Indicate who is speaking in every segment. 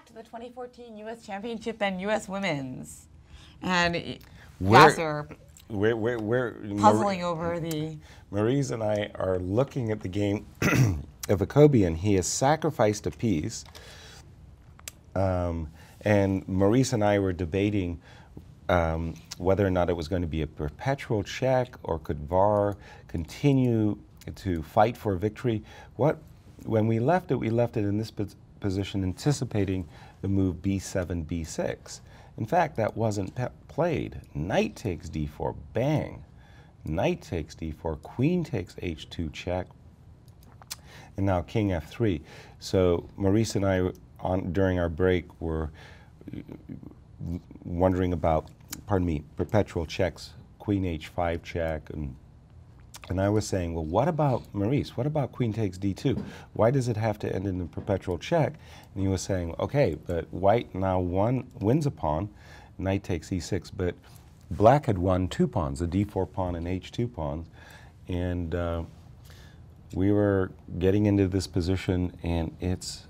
Speaker 1: to the 2014 U.S. Championship and U.S. Women's. And
Speaker 2: We're
Speaker 1: puzzling over the...
Speaker 2: Maurice and I are looking at the game of Jacobi, and he has sacrificed a piece. And Maurice and I were debating whether or not it was going to be a perpetual check, or could VAR continue to fight for a victory. When we left it in this position anticipating the move b7, b6. In fact, that wasn't played. Knight takes d4, bang. Knight takes d4, queen takes h2 check, and now king f3. So Maurice and I, during our break, were wondering about, perpetual checks, queen h5 check, and I was saying, well, what about Maurice? What about queen takes d2? Why does it have to end in a perpetual check? And he was saying, okay, but white now wins a pawn, knight takes e6, but black had won 2 pawns, the d4 pawn and h2 pawns, and we were getting into this position, and it's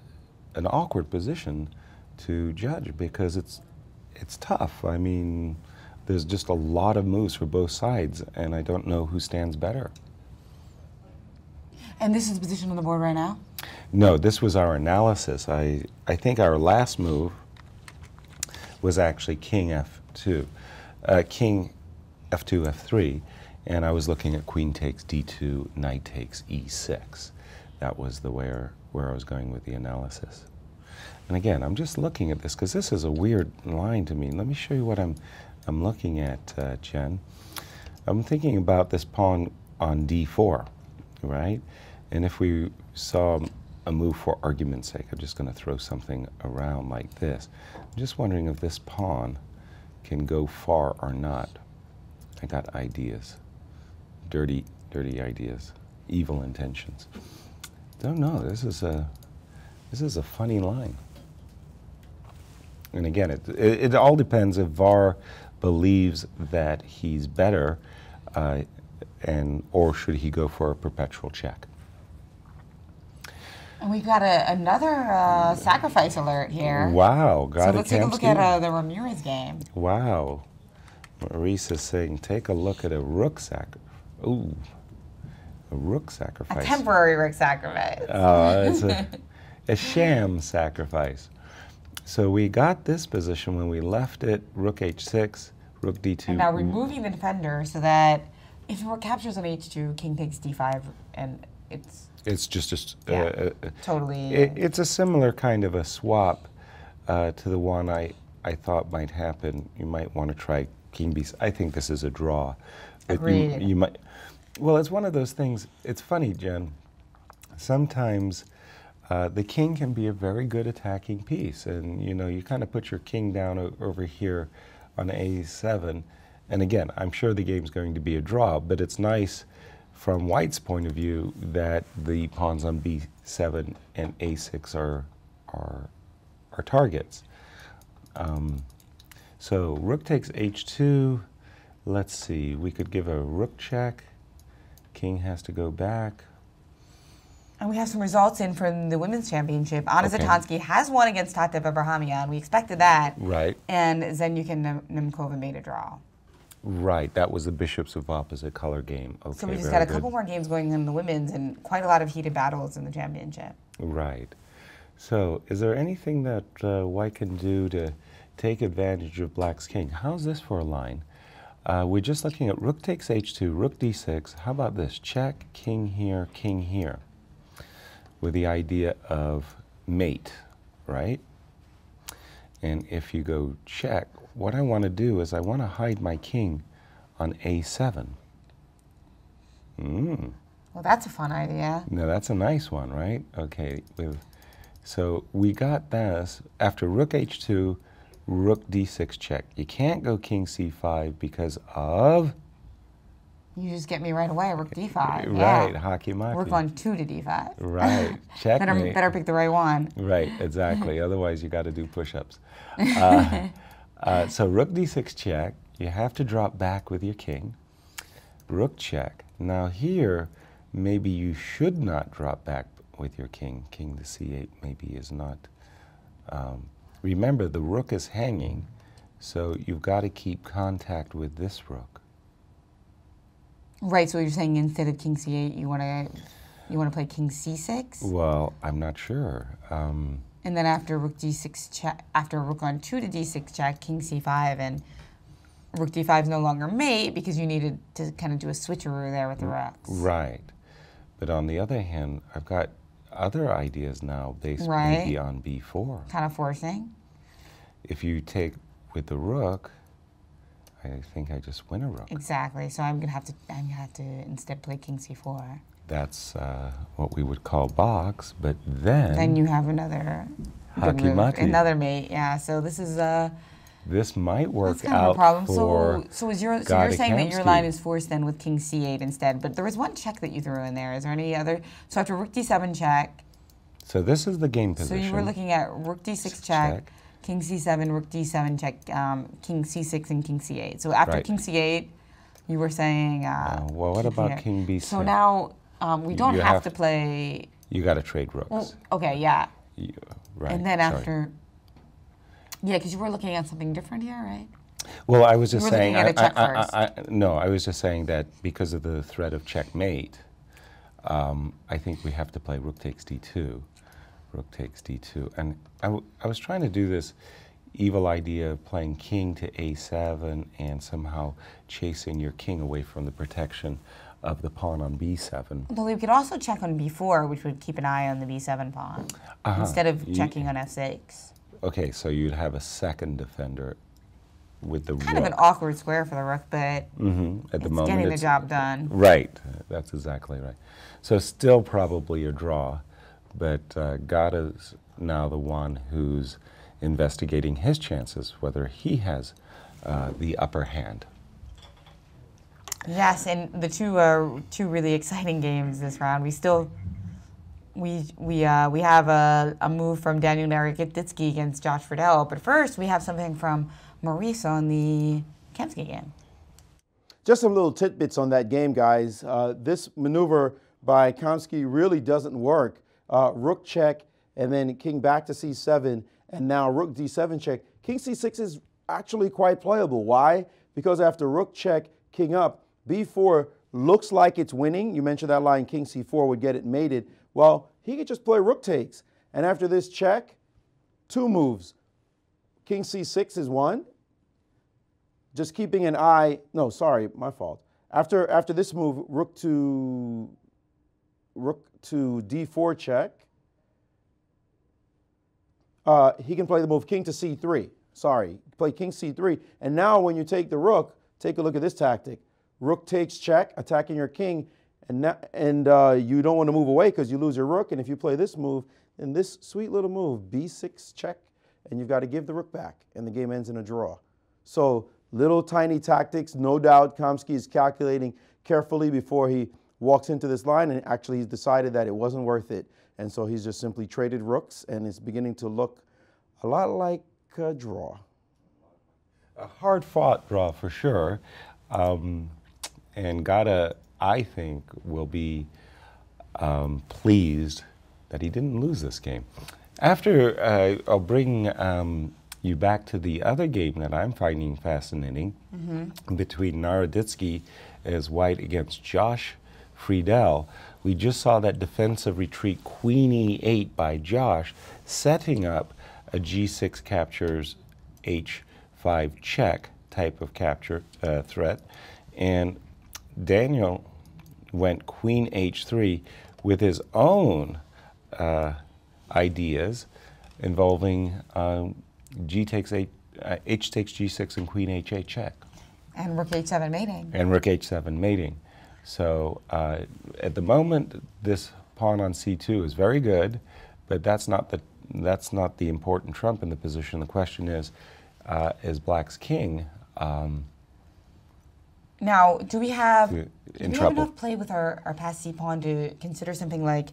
Speaker 2: an awkward position to judge because it's tough. I mean, there's just a lot of moves for both sides, and I don't know who stands better.
Speaker 1: And this is the position on the board right now?
Speaker 2: No, this was our analysis. I think our last move was actually king f2, king f2, f3, and I was looking at queen takes d2, knight takes e6. That was the where I was going with the analysis. And again, I'm just looking at this because this is a weird line to me. Let me show you what I'm looking at, Jen. I'm thinking about this pawn on d4, right? And if we saw a move for argument's sake, I'm just going to throw something around like this. I'm just wondering if this pawn can go far or not. I got ideas, dirty ideas, evil intentions. Don't know. This is a funny line. And again, it all depends if VAR believes that he's better, or should he go for a perpetual check.
Speaker 1: And we've got another sacrifice alert here.
Speaker 2: Wow,
Speaker 1: so let's take a look at the Ramirez game.
Speaker 2: Wow, Maurice is saying, take a look at a rook sacrifice. Ooh, a rook sacrifice.
Speaker 1: A temporary rook sacrifice.
Speaker 2: It's a sham sacrifice. So we got this position when we left it, rook h6, rook d2.
Speaker 1: And now removing the defender so that if the rook captures on h2, king takes d5, and it's
Speaker 2: just
Speaker 1: totally.
Speaker 2: It's a similar kind of a swap to the one I thought might happen. You might want to try king b. I think this is a draw.
Speaker 1: Agreed.
Speaker 2: You might. Well, it's one of those things. It's funny, Jen. Sometimes the king can be a very good attacking piece, and you kind of put your king down over here on a7, and again, I'm sure the game's going to be a draw, but it's nice from white's point of view that the pawns on b7 and a6 are targets. So rook takes h2. Let's see, we could give a rook check. King has to go back.
Speaker 1: And we have some results in from the Women's Championship. Anna Zatonski has won against Tatev Abrahamyan. We expected that.
Speaker 2: Right.
Speaker 1: And Zenyuka Nemkova made a draw.
Speaker 2: Right. That was the Bishops of Opposite Color game. Okay,
Speaker 1: so we just got a couple more games going in the women's and quite a lot of heated battles in the championship.
Speaker 2: Right. So is there anything that white can do to take advantage of black's king? How's this for a line? We're just looking at rook takes h2, rook d6. How about this? Check, king here, with the idea of mate, right? And if you go check, what I want to do is I want to hide my king on a7.
Speaker 1: Well, that's a fun idea.
Speaker 2: No, that's a nice one, right? Okay. So we got this after rook h2, rook d6 check. You can't go king c5 because of...
Speaker 1: You just get me right away, rook d5.
Speaker 2: Right,
Speaker 1: yeah.
Speaker 2: hockey maki.
Speaker 1: Rook on 2 to d5.
Speaker 2: Right, checkmate.
Speaker 1: better pick the right one.
Speaker 2: Right, exactly. Otherwise, you got to do push-ups. So rook d6 check. You have to drop back with your king. Rook check. Now here, maybe you should not drop back with your king. King to c8 maybe is not remember the rook is hanging, so you've got to keep contact with this rook.
Speaker 1: Right, so you're saying instead of king c8, you want to play king c6?
Speaker 2: Well, I'm not sure.
Speaker 1: And then after rook d6 check, after rook on 2 to d6 check, king c5, and rook d5 is no longer mate because you needed to kind of do a switcheroo there with the rooks.
Speaker 2: Right. But on the other hand, I've got other ideas now based
Speaker 1: Right.
Speaker 2: maybe on b4.
Speaker 1: Kind of forcing.
Speaker 2: If you take with the rook, I think I just win a rook.
Speaker 1: Exactly. So I'm gonna have to instead play king c4.
Speaker 2: That's what we would call box, but then...
Speaker 1: Then you have another good move,
Speaker 2: Hakimati.
Speaker 1: another mate. Yeah. So this is
Speaker 2: This might work
Speaker 1: that's kind of
Speaker 2: out
Speaker 1: a problem.
Speaker 2: for
Speaker 1: So you're saying that your
Speaker 2: Gadakamsky.
Speaker 1: line is forced then with king c8 instead. But there was one check that you threw in there. Is there any other? So after rook d7 check.
Speaker 2: So this is the game
Speaker 1: So
Speaker 2: position.
Speaker 1: you were looking at rook d6 check, king c7, rook d7 check, king c6, and king c8. So after
Speaker 2: Right.
Speaker 1: king c8, you were saying.
Speaker 2: Well, what about king b6?
Speaker 1: So now we don't
Speaker 2: You
Speaker 1: have
Speaker 2: have
Speaker 1: to play.
Speaker 2: You got to trade rooks.
Speaker 1: Well, okay, yeah.
Speaker 2: Right.
Speaker 1: And then
Speaker 2: sorry.
Speaker 1: after. Yeah, because you were looking at something different here, right?
Speaker 2: Well, I was just
Speaker 1: You were
Speaker 2: saying.
Speaker 1: looking at a check first.
Speaker 2: No, I was just saying that because of the threat of checkmate, I think we have to play rook takes d2. Rook takes d2. And I was trying to do this evil idea of playing king to a7 and somehow chasing your king away from the protection of the pawn on b7.
Speaker 1: Well, we could also check on b4, which would keep an eye on the b7 pawn, instead of checking on f6.
Speaker 2: Okay, so you'd have a second defender with the
Speaker 1: Kind
Speaker 2: rook.
Speaker 1: of an awkward square for the rook, but
Speaker 2: At the
Speaker 1: it's
Speaker 2: moment,
Speaker 1: getting the job done.
Speaker 2: Right, that's exactly right. So still probably a draw, but Gada's now the one who's investigating his chances, whether he has the upper hand.
Speaker 1: Yes, and the two really exciting games this round. We have a move from Daniel Naragiditsky against Josh Friedel, but first we have something from Maurice on the Kamsky game.
Speaker 3: Just some little tidbits on that game, guys. This maneuver by Kamsky really doesn't work. Rook check, and then king back to c7, and now rook d7 check. King c6 is actually quite playable. Why? Because after rook check, king up, b4 looks like it's winning. You mentioned that line, king c4 would get it mated. Well, he could just play rook takes. And after this check, two moves. King c6 is one. Just keeping an eye, no, sorry, my fault. After this move, rook to d4 check. He can play the move king to c3. Sorry, play king c3. And now when you take the rook, take a look at this tactic. Rook takes check, attacking your king, and you don't want to move away because you lose your rook. And if you play this move, then this sweet little move, b6 check, and you've got to give the rook back, and the game ends in a draw. So little tiny tactics. No doubt Kamsky is calculating carefully before he walks into this line, and actually he's decided that it wasn't worth it. And so he's just simply traded rooks, and it's beginning to look a lot like a draw.
Speaker 2: A hard-fought draw for sure. And Gada, I think, will be pleased that he didn't lose this game. After, I'll bring you back to the other game that I'm finding fascinating between Naroditsky as white against Josh Friedel. We just saw that defensive retreat, queen e8 by Josh, setting up a g6 captures h5 check type of capture threat. And Daniel went queen h3 with his own ideas involving h takes g6 and queen h8 check.
Speaker 1: And rook h7 mating.
Speaker 2: And rook h7 mating. So at the moment, this pawn on c2 is very good, but that's not the important trump in the position. The question is Black's king
Speaker 1: Now, do we have
Speaker 2: trouble.
Speaker 1: enough play with our passed c pawn to consider something like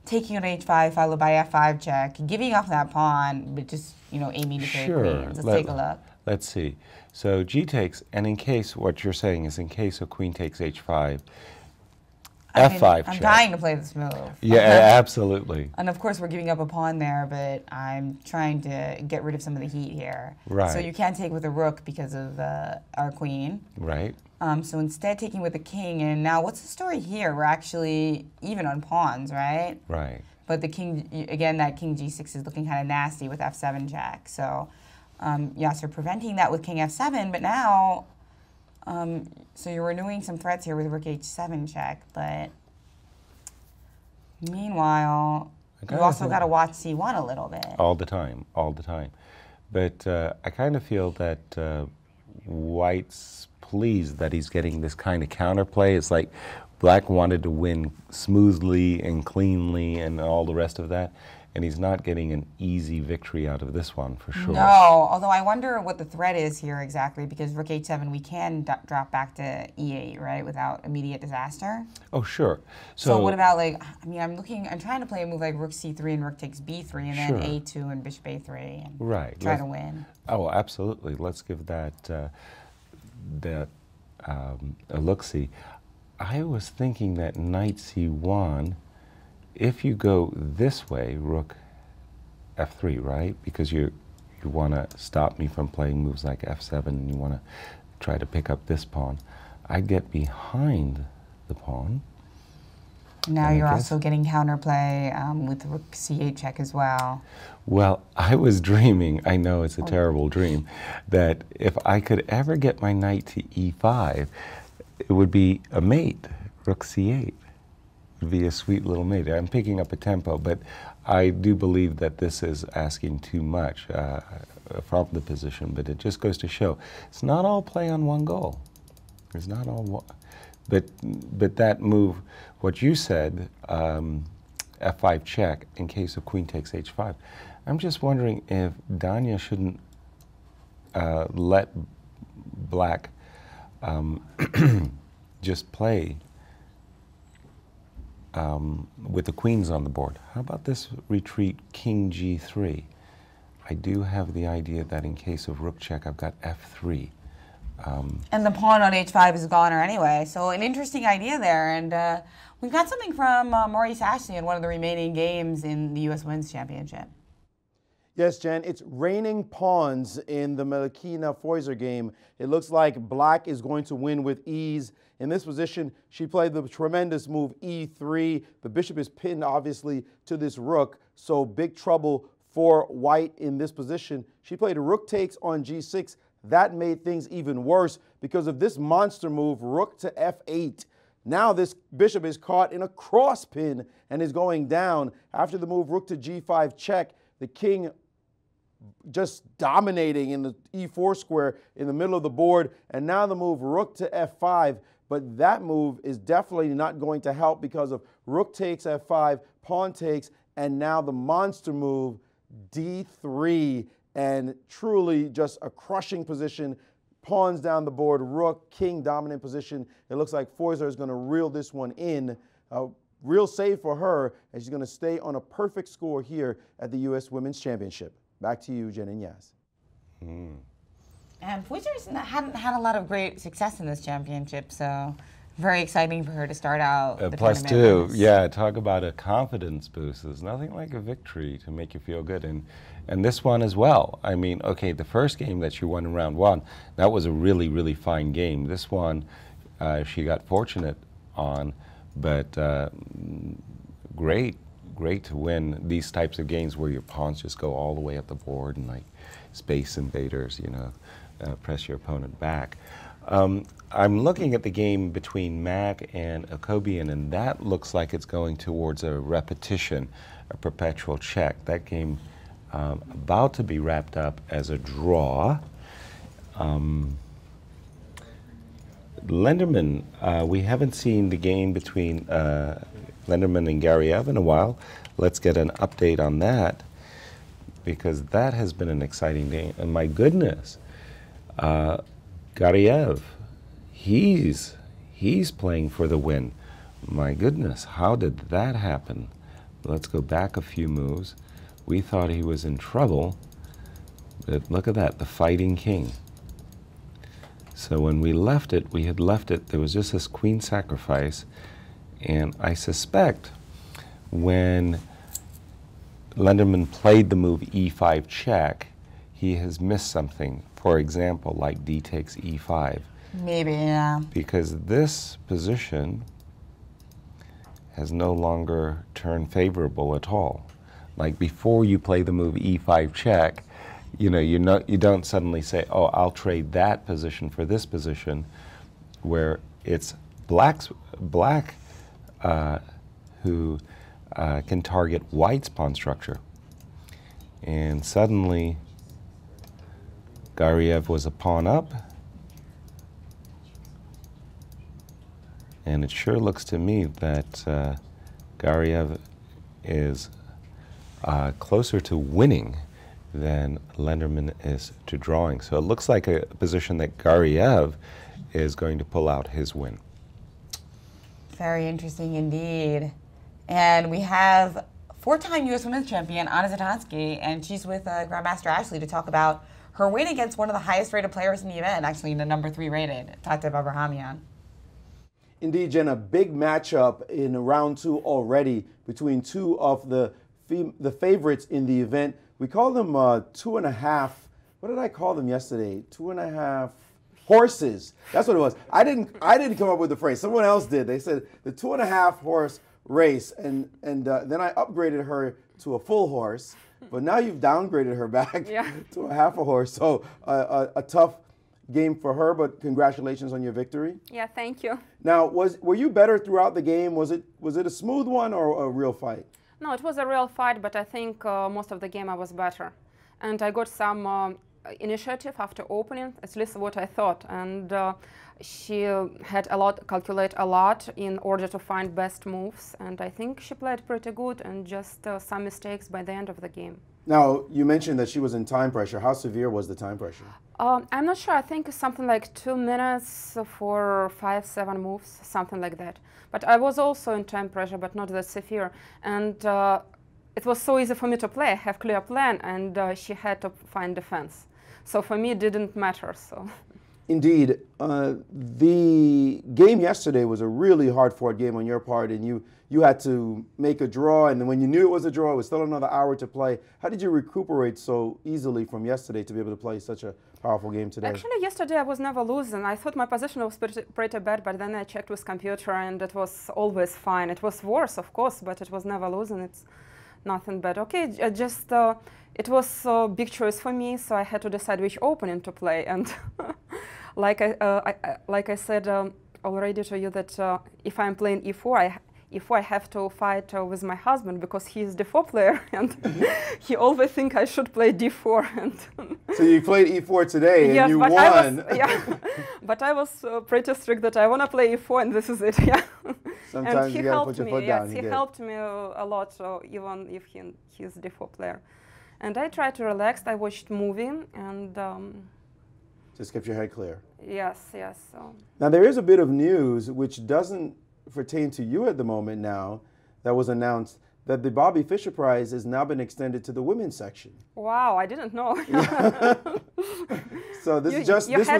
Speaker 1: taking on h5 followed by f5 check, giving up that pawn, but just aiming to trade queens? Let's take a look.
Speaker 2: Let's see. So g takes, and in case what you're saying is in case of queen takes h5. F5
Speaker 1: I'm
Speaker 2: check.
Speaker 1: dying to play this move.
Speaker 2: Yeah, absolutely.
Speaker 1: And of course, we're giving up a pawn there, but I'm trying to get rid of some of the heat here.
Speaker 2: Right.
Speaker 1: So you can't take with a rook because of our queen.
Speaker 2: Right.
Speaker 1: So instead, taking with the king. And now, what's the story here? We're actually even on pawns, right?
Speaker 2: Right.
Speaker 1: But the king, again, that king g6 is looking kind of nasty with f7 check. So Yasser preventing that with king f7, but now, so you're renewing some threats here with rook h7 check, but meanwhile, you also got to watch c1 a little bit.
Speaker 2: All the time, all the time. But I kind of feel that White's pleased that he's getting this kind of counterplay. It's like Black wanted to win smoothly and cleanly and all the rest of that, and he's not getting an easy victory out of this one for sure.
Speaker 1: No, although I wonder what the threat is here exactly, because rook h7, we can drop back to e8, right, without immediate disaster.
Speaker 2: Oh, sure.
Speaker 1: So what about, like, I mean, I'm trying to play a move like rook c3 and rook takes b3, and then
Speaker 2: Sure.
Speaker 1: a2 and bishop a3, and
Speaker 2: right.
Speaker 1: try to win.
Speaker 2: Oh, absolutely. Let's give that a look-see. I was thinking that knight c1, if you go this way, rook f3, right? Because you want to stop me from playing moves like f7, and you want to try to pick up this pawn. I'd get behind the pawn.
Speaker 1: Now
Speaker 2: And I
Speaker 1: you're
Speaker 2: guess-
Speaker 1: also getting counterplay with rook c8 check as well.
Speaker 2: Well, I was dreaming, I know it's a terrible dream, that if I could ever get my knight to e5, it would be a mate, rook c8. It would be a sweet little mate. I'm picking up a tempo, but I do believe that this is asking too much from the position, but it just goes to show it's not all play on one goal. It's not all but that move, what you said, f5 check in case of queen takes h5. I'm just wondering if Danya shouldn't let Black just play with the queens on the board. How about this retreat king g3? I do have the idea that in case of rook check, I've got f3.
Speaker 1: And the pawn on h5 is a goner anyway, so an interesting idea there. And we've got something from Maurice Ashley in one of the remaining games in the U.S. Women's Championship.
Speaker 3: Yes, Jen, it's raining pawns in the Melekina Foyser game. It looks like Black is going to win with ease. In this position, she played the tremendous move e3. The bishop is pinned, obviously, to this rook, so big trouble for White in this position. She played rook takes on g6. That made things even worse because of this monster move, rook to f8. Now this bishop is caught in a cross pin and is going down. After the move rook to g5 check, the king just dominating in the e4 square in the middle of the board, and now the move rook to f5, but that move is definitely not going to help because of rook takes f5, pawn takes, and now the monster move d3, and truly just a crushing position. Pawns down the board, rook, king dominant position. It looks like Foyser is going to reel this one in. Real save for her, and she's going to stay on a perfect score here at the U.S. Women's Championship. Back to you, Jen and Yaz.
Speaker 1: And Foyser hadn't had a lot of great success in this championship, so very exciting for her to start out the
Speaker 2: +2,
Speaker 1: tournament with.
Speaker 2: yeah, talk about a confidence boost. There's nothing like a victory to make you feel good, and this one as well. I mean, okay, the first game that she won in round one, that was a really, really fine game. This one, she got fortunate on, but great to win these types of games where your pawns just go all the way up the board and like space invaders, you know, press your opponent back. I'm looking at the game between Mac and Akobian, and that looks like it's going towards a repetition, a perpetual check. That game about to be wrapped up as a draw. Lenderman, we haven't seen the game between Lenderman and Gariev in a while. Let's get an update on that, because that has been an exciting day. And my goodness, Gariev, he's playing for the win. My goodness, how did that happen? Let's go back a few moves. We thought he was in trouble, but look at that, the fighting king. So when we left it, there was just this queen sacrifice, And I suspect when Lenderman played the move e5 check, he has missed something. For example, like d takes e5.
Speaker 1: Maybe, yeah.
Speaker 2: Because this position has no longer turned favorable at all. Like before you play the move e5 check, you don't suddenly say, oh, I'll trade that position for this position, where it's black who can target white's pawn structure. And suddenly, Gariev was a pawn up, and it sure looks to me that Gariev is closer to winning than Lenderman is to drawing. So it looks like a position that Gariev is going to pull out his win.
Speaker 1: Very interesting indeed. And we have four-time U.S. Women's Champion Anna Zatonski, and she's with Grandmaster Ashley to talk about her win against one of the highest-rated players in the event, actually the number 3 rated, Tatev Abrahamyan.
Speaker 3: Indeed, Jen, a big matchup in round 2 already between two of the favorites in the event. We call them 2.5. What did I call them yesterday? 2.5 horses. That's what it was. I didn't come up with the phrase. Someone else did. They said the 2.5 horse race, and then I upgraded her to a full horse. But now you've downgraded her back to a half a horse. So a tough game for her, but congratulations on your victory.
Speaker 4: Yeah, thank you.
Speaker 3: Now, were you better throughout the game? Was it a smooth one or a real fight?
Speaker 4: No, it was a real fight, but I think most of the game I was better. And I got some initiative after opening, at least what I thought. And she had calculate a lot in order to find best moves. And I think she played pretty good, and just some mistakes by the end of the game.
Speaker 3: Now, you mentioned that she was in time pressure. How severe was the time pressure?
Speaker 4: I'm not sure. I think it's something like 2 minutes for 5-7 moves, something like that. But I was also in time pressure, but not that severe. And it was so easy for me to play. I have clear plan, and she had to find defense. So for me, it didn't matter. So.
Speaker 3: Indeed. The game yesterday was a really hard-fought game on your part, and you had to make a draw, and then when you knew it was a draw, it was still another hour to play. How did you recuperate so easily from yesterday to be able to play such a powerful game today?
Speaker 4: Actually, yesterday I was never losing. I thought my position was pretty bad, but then I checked with computer, and it was always fine. It was worse, of course, but it was never losing. It's nothing bad. Okay, it was a big choice for me, so I had to decide which opening to play. And like I said already to you, that if I'm playing e4, I have to fight with my husband, because he is d4 player, and he always thinks I should play d4. And
Speaker 3: so you played e4 today, and
Speaker 4: yes,
Speaker 3: you
Speaker 4: but
Speaker 3: won.
Speaker 4: But I was pretty strict that I want to play e4, and this is it. Yeah.
Speaker 3: Sometimes
Speaker 4: and he
Speaker 3: you gotta
Speaker 4: helped
Speaker 3: put your
Speaker 4: me.
Speaker 3: foot down.
Speaker 4: Yes, he helped me a lot. So even if he's d4 player, and I tried to relax. I watched movie, and
Speaker 3: just kept your head clear.
Speaker 4: Yes, yes. So.
Speaker 3: Now there is a bit of news which doesn't pertain to you at the moment now, that was announced, that the Bobby Fischer Prize has now been extended to the women's section.
Speaker 4: Wow, I didn't know.
Speaker 3: So this was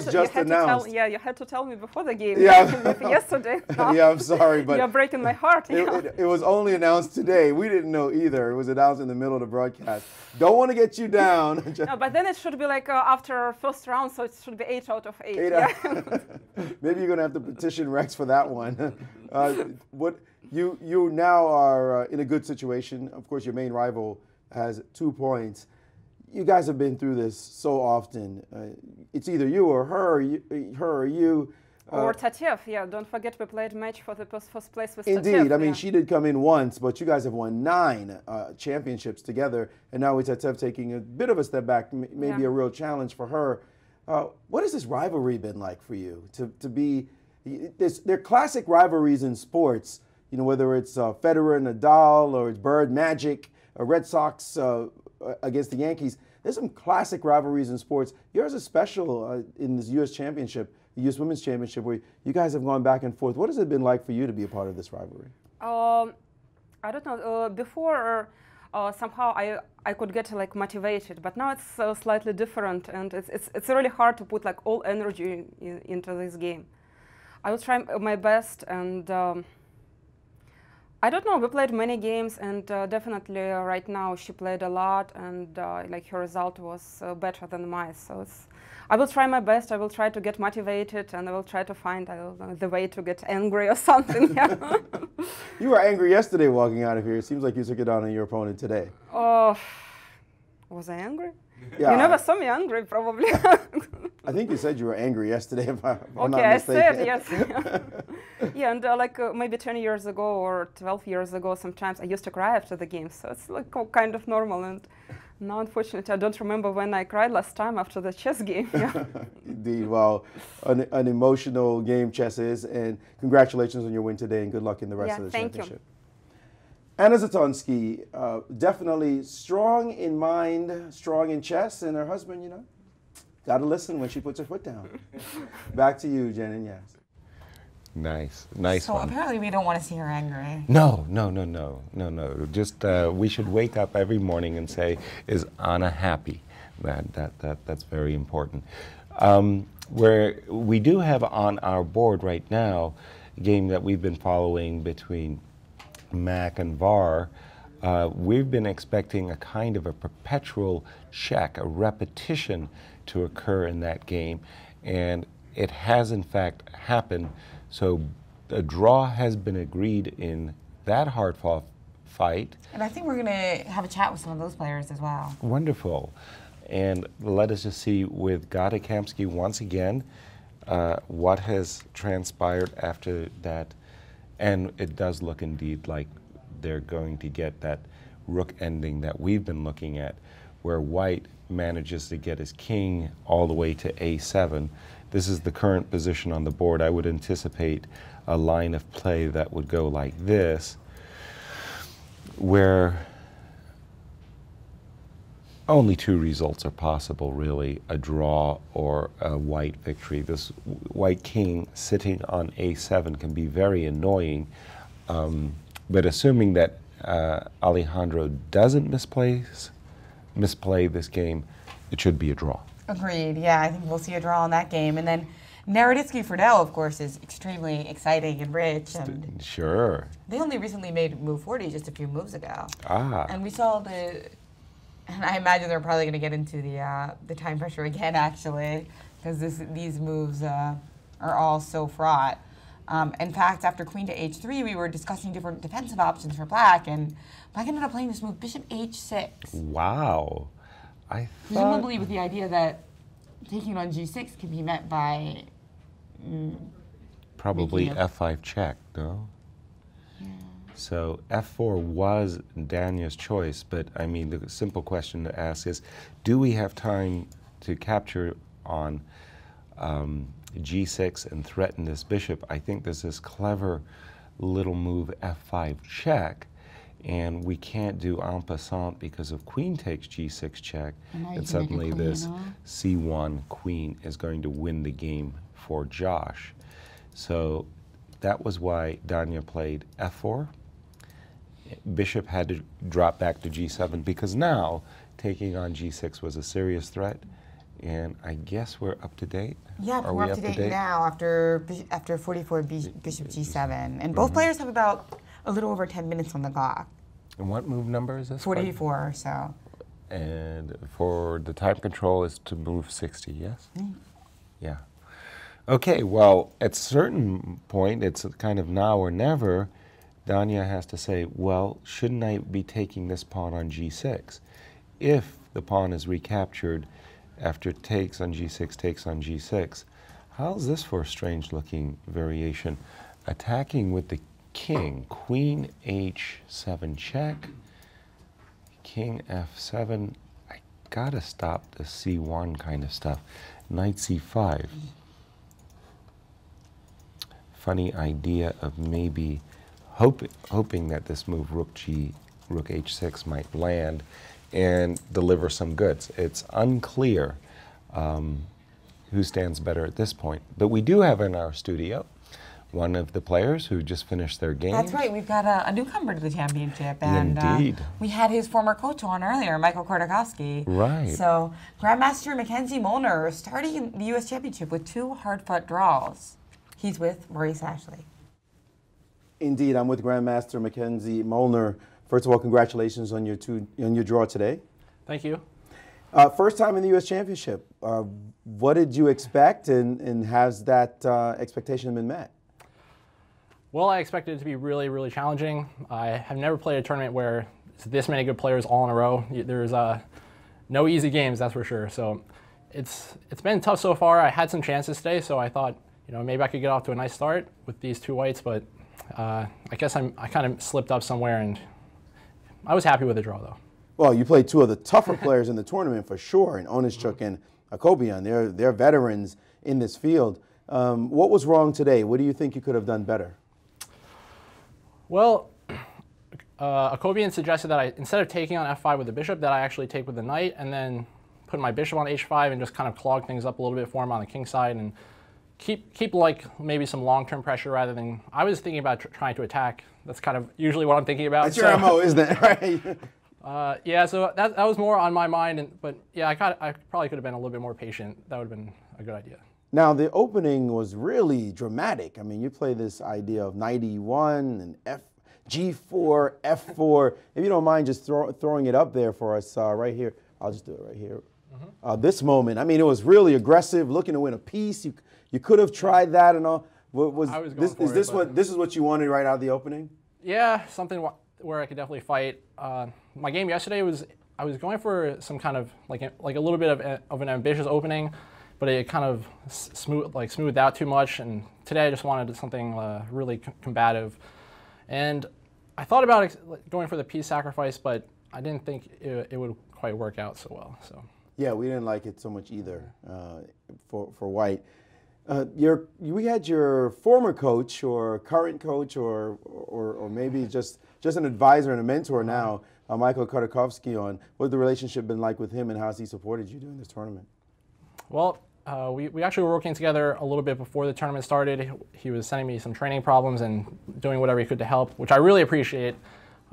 Speaker 3: just announced.
Speaker 4: You had to tell me before the game.
Speaker 3: Yeah.
Speaker 4: Yesterday.
Speaker 3: Yeah, I'm sorry, but
Speaker 4: you're breaking my heart.
Speaker 3: It was only announced today. We didn't know either. It was announced in the middle of the broadcast. Don't want to get you down.
Speaker 4: No, but then it should be like after first round, so it should be 8 out of 8.
Speaker 3: Maybe you're gonna have to petition Rex for that one. You now are in a good situation. Of course, your main rival has 2 points. You guys have been through this so often. It's either you or her or you.
Speaker 4: Or Tatev, yeah. Don't forget we played match for the first place with
Speaker 3: Indeed.
Speaker 4: Tatev.
Speaker 3: I mean, she did come in once, but you guys have won 9 championships together, and now with Tatev taking a bit of a step back, maybe a real challenge for her. What has this rivalry been like for you? To be, there are classic rivalries in sports. You know, whether it's Federer, Nadal, or it's Bird, Magic, Red Sox against the Yankees. There's some classic rivalries in sports. Yours is special in this U.S. Championship, the U.S. Women's Championship, where you guys have gone back and forth. What has it been like for you to be a part of this rivalry?
Speaker 4: I don't know. Before, somehow I could get like motivated, but now it's slightly different, and it's really hard to put like all energy into this game. I will try my best, and I don't know. We played many games, and definitely right now she played a lot, and like her result was better than mine. So I will try my best. I will try to get motivated, and I will try to find the way to get angry or something. Yeah.
Speaker 3: You were angry yesterday walking out of here. It seems like you took it out on your opponent today.
Speaker 4: Oh, was I angry?
Speaker 3: Yeah,
Speaker 4: You never saw me angry, probably.
Speaker 3: I think you said you were angry yesterday, if I'm not
Speaker 4: Okay, I
Speaker 3: mistaken.
Speaker 4: said yes. Yeah, and like maybe 10 years ago or 12 years ago, sometimes I used to cry after the game, so it's like kind of normal. And now, unfortunately, I don't remember when I cried last time after the chess game. Yeah.
Speaker 3: Indeed. Well, an emotional game chess is, and congratulations on your win today, and good luck in the rest of the
Speaker 4: thank
Speaker 3: championship.
Speaker 4: you.
Speaker 3: Anna Zatonsky, definitely strong in mind, strong in chess, and her husband, you know, got to listen when she puts her foot down. Back to you, Jen and Yas.
Speaker 2: Nice, nice
Speaker 1: So
Speaker 2: one.
Speaker 1: apparently we don't want to see her angry.
Speaker 2: No. Just we should wake up every morning and say, "Is Anna happy?" That's very important. Where we do have on our board right now a game that we've been following between Mac and VAR. We've been expecting a kind of a perpetual check, a repetition to occur in that game, and it has in fact happened. So a draw has been agreed in that hard-fought fight.
Speaker 1: And I think we're going to have a chat with some of those players as well.
Speaker 2: Wonderful. And let us just see with Gata Kamsky once again what has transpired after that. And it does look indeed like they're going to get that rook ending that we've been looking at, where white manages to get his king all the way to a7. This is the current position on the board. I would anticipate a line of play that would go like this, where only two results are possible, really, a draw or a white victory. This white king sitting on a7 can be very annoying, but assuming that Alejandro doesn't misplay this game, it should be a draw.
Speaker 1: Agreed. Yeah, I think we'll see a draw in that game. And then Naroditsky-Friedel, of course, is extremely exciting and rich. And
Speaker 2: Sure.
Speaker 1: they only recently made move 40 just a few moves ago.
Speaker 2: Ah.
Speaker 1: And we saw and I imagine they're probably going to get into the time pressure again, actually, because these moves are all so fraught. In fact, after queen to h3, we were discussing different defensive options for black, and black ended up playing this move, bishop h6.
Speaker 2: Wow. I thought...
Speaker 1: Presumably with the idea that taking on g6 can be met by...
Speaker 2: Probably
Speaker 1: making a-
Speaker 2: f5 check, no? So f4 was Danya's choice, but I mean, the simple question to ask is, do we have time to capture on g6 and threaten this bishop? I think there's this clever little move f5 check, and we can't do en passant because of queen takes g6 check,
Speaker 1: And now you
Speaker 2: and
Speaker 1: can make a
Speaker 2: suddenly
Speaker 1: queen,
Speaker 2: this
Speaker 1: huh?
Speaker 2: c1 queen is going to win the game for Josh. So that was why Danya played f4. Bishop had to drop back to g7 because now taking on g6 was a serious threat, and I guess we're up to date.
Speaker 1: Yeah,
Speaker 2: Are
Speaker 1: we're
Speaker 2: we
Speaker 1: up to date now after 44 bishop g7. And both players have about a little over 10 minutes on the clock.
Speaker 2: And what move number is this?
Speaker 1: 44 or so.
Speaker 2: And for the time control is to move 60, yes? Yeah. Okay, well, at a certain point, it's kind of now or never. Danya has to say, well, shouldn't I be taking this pawn on g6? If the pawn is recaptured after it takes on g6, takes on g6, how's this for a strange-looking variation? Attacking with the king, queen h7 check, king f7. I gotta stop the c1 kind of stuff. Knight c5. Funny idea of maybe hoping that this move rook h6 might land and deliver some goods. It's unclear who stands better at this point. But we do have in our studio one of the players who just finished their game.
Speaker 1: That's right. We've got a newcomer to the championship. And
Speaker 2: Indeed.
Speaker 1: We had his former coach on earlier, Michael Kordakowski.
Speaker 2: Right.
Speaker 1: So Grandmaster Mackenzie Molnar starting the U.S. Championship with 2 hard-fought draws. He's with Maurice Ashley.
Speaker 3: Indeed, I'm with Grandmaster Mackenzie Molnar. First of all, congratulations on your draw today.
Speaker 5: Thank you.
Speaker 3: First time in the U.S. Championship. What did you expect, and has that expectation been met?
Speaker 5: Well, I expected it to be really, really challenging. I have never played a tournament where it's this many good players all in a row. There's no easy games, that's for sure. So it's been tough so far. I had some chances today, so I thought, maybe I could get off to a nice start with these two whites, but I guess I kind of slipped up somewhere, and I was happy with the draw, though.
Speaker 3: Well, you played two of the tougher players in the tournament for sure, in Onischuk and Akobian. They're veterans in this field. What was wrong today? What do you think you could have done better?
Speaker 5: Well, Akobian suggested that instead of taking on f5 with the bishop, that I actually take with the knight and then put my bishop on h5 and just kind of clog things up a little bit for him on the king side and keep like maybe some long-term pressure rather than, I was thinking about trying to attack. That's kind of usually what I'm thinking about.
Speaker 3: That's your MO, isn't it? Right.
Speaker 5: Yeah, so that was more on my mind, but yeah, I probably could have been a little bit more patient. That would have been a good idea.
Speaker 3: Now, the opening was really dramatic. I mean, you play this idea of knight e1 and G4, F4. If you don't mind just throwing it up there for us right here. I'll just do it right here. This moment, I mean, it was really aggressive, looking to win a piece. You could have tried that and all. This is what you wanted right out of the opening?
Speaker 5: Yeah, something where I could definitely fight. My game yesterday I was going for some kind of like a little bit of an ambitious opening, but it kind of smoothed out too much. And today I just wanted something really combative. And I thought about going for the piece sacrifice, but I didn't think it would quite work out so well. So
Speaker 3: yeah, we didn't like it so much either for white. We had your former coach or current coach or maybe just an advisor and a mentor now, Michael Khodorkovsky, on. What's the relationship been like with him, and how's he supported you during this tournament?
Speaker 5: Well, we actually were working together a little bit before the tournament started. He was sending me some training problems and doing whatever he could to help, which I really appreciate.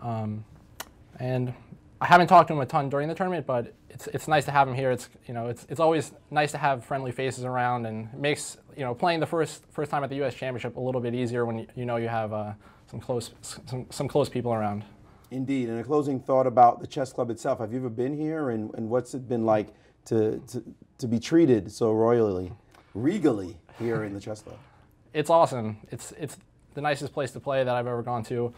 Speaker 5: And I haven't talked to him a ton during the tournament, but it's nice to have him here. It's always nice to have friendly faces around, and it makes playing the first time at the U.S. Championship a little bit easier when you have some close people around.
Speaker 3: Indeed. And a closing thought about the chess club itself. Have you ever been here, and what's it been like to be treated so regally here in the chess club?
Speaker 5: It's awesome. It's the nicest place to play that I've ever gone to.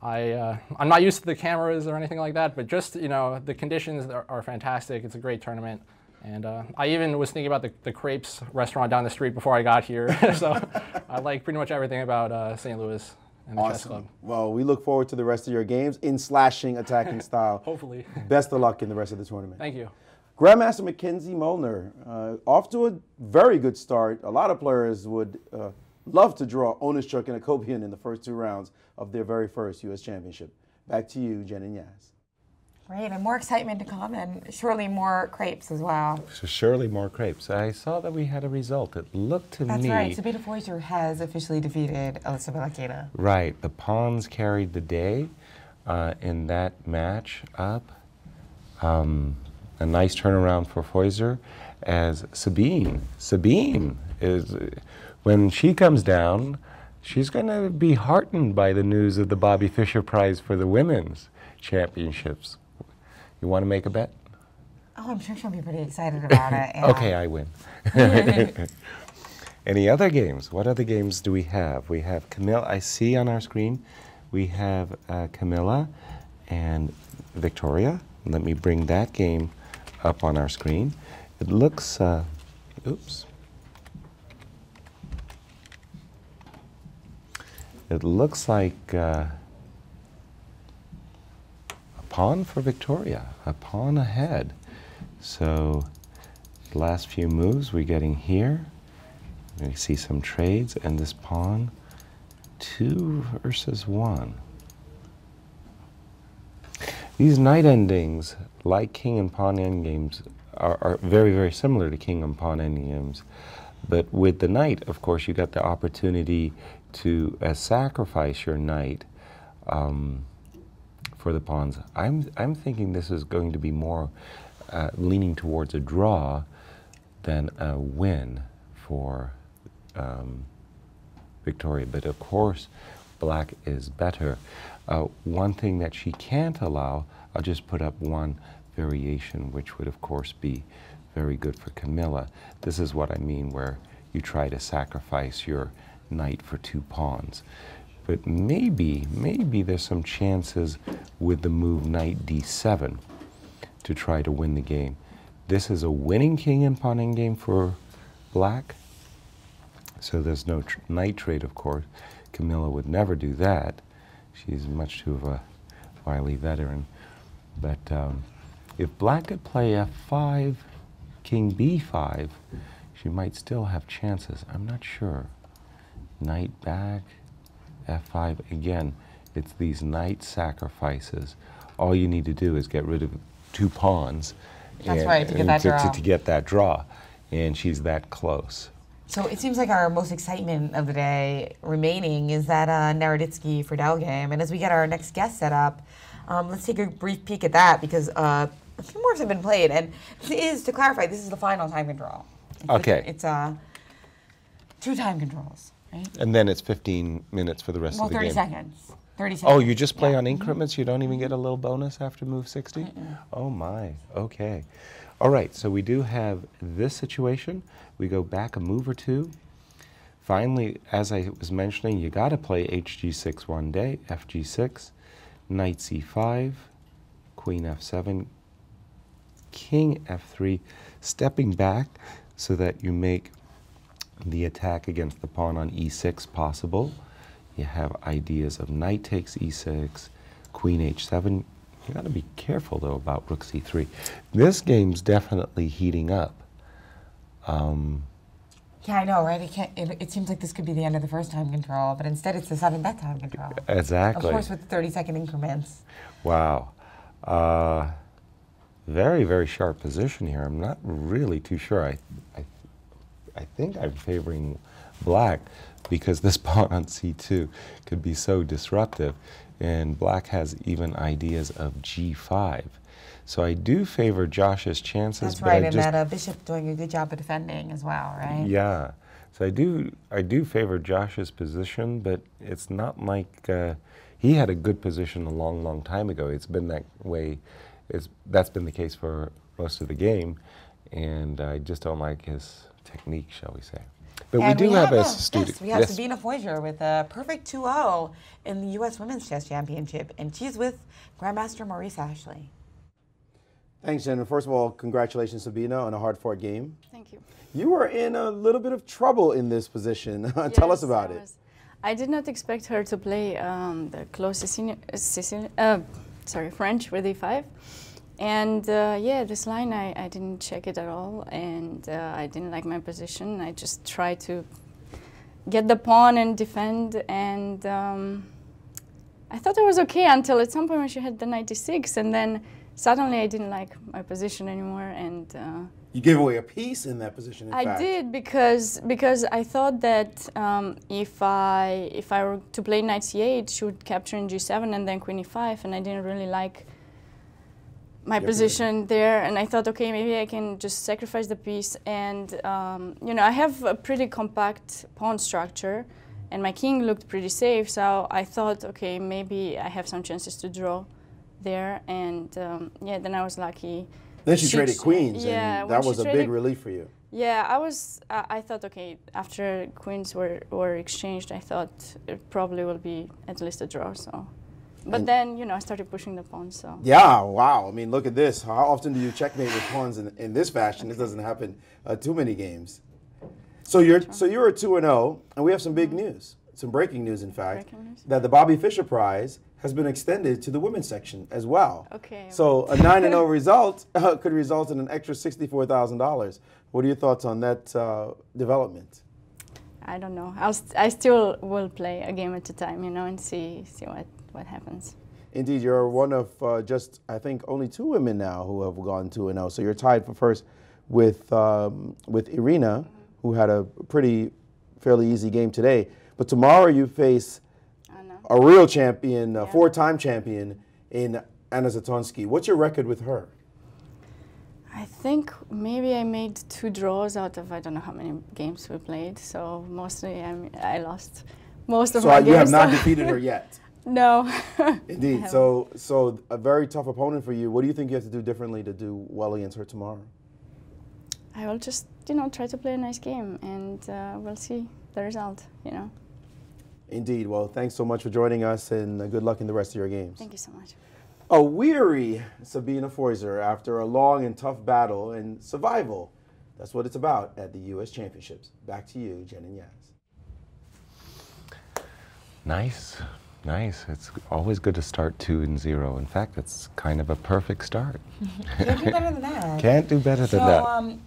Speaker 5: I'm not used to the cameras or anything like that, but just the conditions are fantastic. It's a great tournament, and I even was thinking about the Crepes restaurant down the street before I got here. So I like pretty much everything about St. Louis and the chess club.
Speaker 3: Well, we look forward to the rest of your games in slashing, attacking style.
Speaker 5: Hopefully.
Speaker 3: Best of luck in the rest of the tournament.
Speaker 5: Thank you.
Speaker 3: Grandmaster Mackenzie Molnar, off to a very good start. A lot of players would love to draw Onischuk and Akobian in the first two rounds of their very first U.S. Championship. Back to you, Jen and Yaz.
Speaker 1: Great, and more excitement to come, and surely more crepes as well.
Speaker 2: So surely more crepes. I saw that we had a result. It looked to me...
Speaker 1: That's right. Sabina Foiser has officially defeated Alyssa Balaqueta.
Speaker 2: Right. The pawns carried the day in that match up. A nice turnaround for Foiser, as Sabine is... When she comes down, she's going to be heartened by the news of the Bobby Fischer Prize for the Women's Championships. You want to make a bet?
Speaker 1: Oh, I'm sure she'll be pretty excited about it. Yeah.
Speaker 2: Okay, I win. Any other games? What other games do we have? We have Camilla. I see on our screen we have Camilla and Victoria. Let me bring that game up on our screen. It looks, oops. It looks like a pawn for Victoria, a pawn ahead. So the last few moves we're getting here. We see some trades, and this pawn, 2 versus 1. These knight endings, like king and pawn endgames, are very, very similar to king and pawn endgames. But with the knight, of course, you got the opportunity to sacrifice your knight for the pawns. I'm thinking this is going to be more leaning towards a draw than a win for Victoria. But of course, black is better. One thing that she can't allow, I'll just put up one variation, which would of course be very good for Camilla. This is what I mean, where you try to sacrifice your knight for 2 pawns. But maybe there's some chances with the move knight d7 to try to win the game. This is a winning king and pawn endgame for black, so there's no knight trade, of course. Camilla would never do that. She's much too of a wily veteran. But if black could play f5, king b5, she might still have chances. I'm not sure. Knight back, f5. Again, it's these knight sacrifices. All you need to do is get rid of 2 pawns.
Speaker 1: That's right, to get that draw.
Speaker 2: To get that draw. And she's that close.
Speaker 1: So it seems like our most excitement of the day remaining is that Naroditsky-Friedel game. And as we get our next guest set up, let's take a brief peek at that, because a few more have been played. And this is, to clarify, this is the final time control. It's 2 time controls, right?
Speaker 2: And then it's 15 minutes for the rest of the game.
Speaker 1: 30 seconds. 30 seconds.
Speaker 2: Oh, you just play on increments? You don't even get a little bonus after move 60? Oh my, okay. All right, so we do have this situation. We go back a move or 2. Finally, as I was mentioning, you got to play hg6 one day, fg6, knight c5, queen f7, king f3, stepping back so that you make the attack against the pawn on e6 possible. You have ideas of knight takes e6, queen h7. You got to be careful, though, about rook c3. This game's definitely heating up.
Speaker 1: Yeah, I know, right? It seems like this could be the end of the first time control, but instead it's the 7th time control.
Speaker 2: Exactly.
Speaker 1: Of course, with 30-second increments.
Speaker 2: Wow. Very, very sharp position here. I'm not really too sure. I think I'm favoring black, because this pawn on c2 could be so disruptive, and black has even ideas of g5. So I do favor Josh's chances.
Speaker 1: That's right, and that bishop doing a good job of defending as well, right?
Speaker 2: Yeah. So I do favor Josh's position, but it's not like he had a good position a long, long time ago. It's been that way. That's been the case for most of the game, and I just don't like his technique, shall we say. But
Speaker 1: and
Speaker 2: we do have a student.
Speaker 1: Yes, we have Sabina Foiser with a perfect 2-0 in the U.S. Women's Chess Championship, and she's with Grandmaster Maurice Ashley.
Speaker 3: Thanks, Jen. First of all, congratulations, Sabina, on a hard-fought game.
Speaker 6: Thank you.
Speaker 3: You were in a little bit of trouble in this position. Tell us about it.
Speaker 6: I did not expect her to play the close French with e5. And yeah, this line, I didn't check it at all, and I didn't like my position. I just tried to get the pawn and defend, and I thought it was okay until at some point when she had the knight d6, and then suddenly I didn't like my position anymore, and
Speaker 3: you gave away a piece in that position. In fact,
Speaker 6: did, because I thought that if I were to play knight c8, she would capture in g7 and then queen e5, and I didn't really like my position there, and I thought, okay, maybe I can just sacrifice the piece, and you know, I have a pretty compact pawn structure, and my king looked pretty safe, so I thought, okay, maybe I have some chances to draw there, and yeah, then I was lucky.
Speaker 3: Then she traded queens,
Speaker 6: yeah,
Speaker 3: and that was a big relief for you.
Speaker 6: Yeah, I thought, okay, after queens were exchanged, I thought it probably will be at least a draw, so. But then, you know, I started pushing the pawns, so.
Speaker 3: Yeah, wow. I mean, look at this. How often do you checkmate with pawns in this fashion? This doesn't happen too many games. So you're a 2-0, and we have some big news, some breaking news, in fact, that the Bobby Fischer Prize has been extended to the women's section as well.
Speaker 6: Okay.
Speaker 3: So a 9-0 result could result in an extra $64,000. What are your thoughts on that development?
Speaker 6: I don't know. I still will play a game at a time, you know, and see what happens.
Speaker 3: Indeed, you're one of just, I think, only 2 women now who have gone 2-0. So you're tied for first with Irina, who had a fairly easy game today. But tomorrow you face a real champion, a 4-time champion in Anna Zatonski. What's your record with her?
Speaker 6: I think maybe I made 2 draws out of I don't know how many games we played. So mostly I lost. most of
Speaker 3: So
Speaker 6: my
Speaker 3: you have
Speaker 6: games.
Speaker 3: not defeated her yet.
Speaker 6: No.
Speaker 3: Indeed. So a very tough opponent for you. What do you think you have to do differently to do well against her tomorrow?
Speaker 6: I will just, try to play a nice game, and we'll see the result,
Speaker 3: Indeed. Well, thanks so much for joining us, and good luck in the rest of your games.
Speaker 6: Thank you so much.
Speaker 3: A weary Sabina Foiser after a long and tough battle and survival. That's what it's about at the U.S. Championships. Back to you, Jen and Yaz.
Speaker 2: Nice, nice. It's always good to start 2-0. In fact, it's kind of a perfect start.
Speaker 1: Can't do better than that.
Speaker 2: Can't do better than that.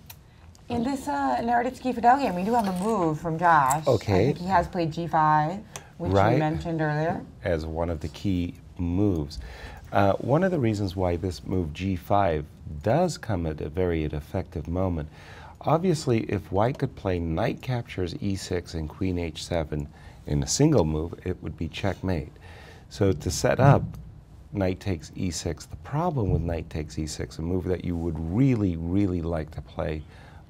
Speaker 1: In this Naroditsky Fidel game, we do have a move from Josh.
Speaker 2: Okay.
Speaker 1: I think he has played G5, which
Speaker 2: Right.
Speaker 1: you mentioned earlier.
Speaker 2: As one of the key moves. One of the reasons why this move G5 does come at a very effective moment, obviously if White could play knight captures E6 and Queen H7 in a single move, it would be checkmate. So to set up knight takes E6, the problem with knight takes E6, a move that you would really, really like to play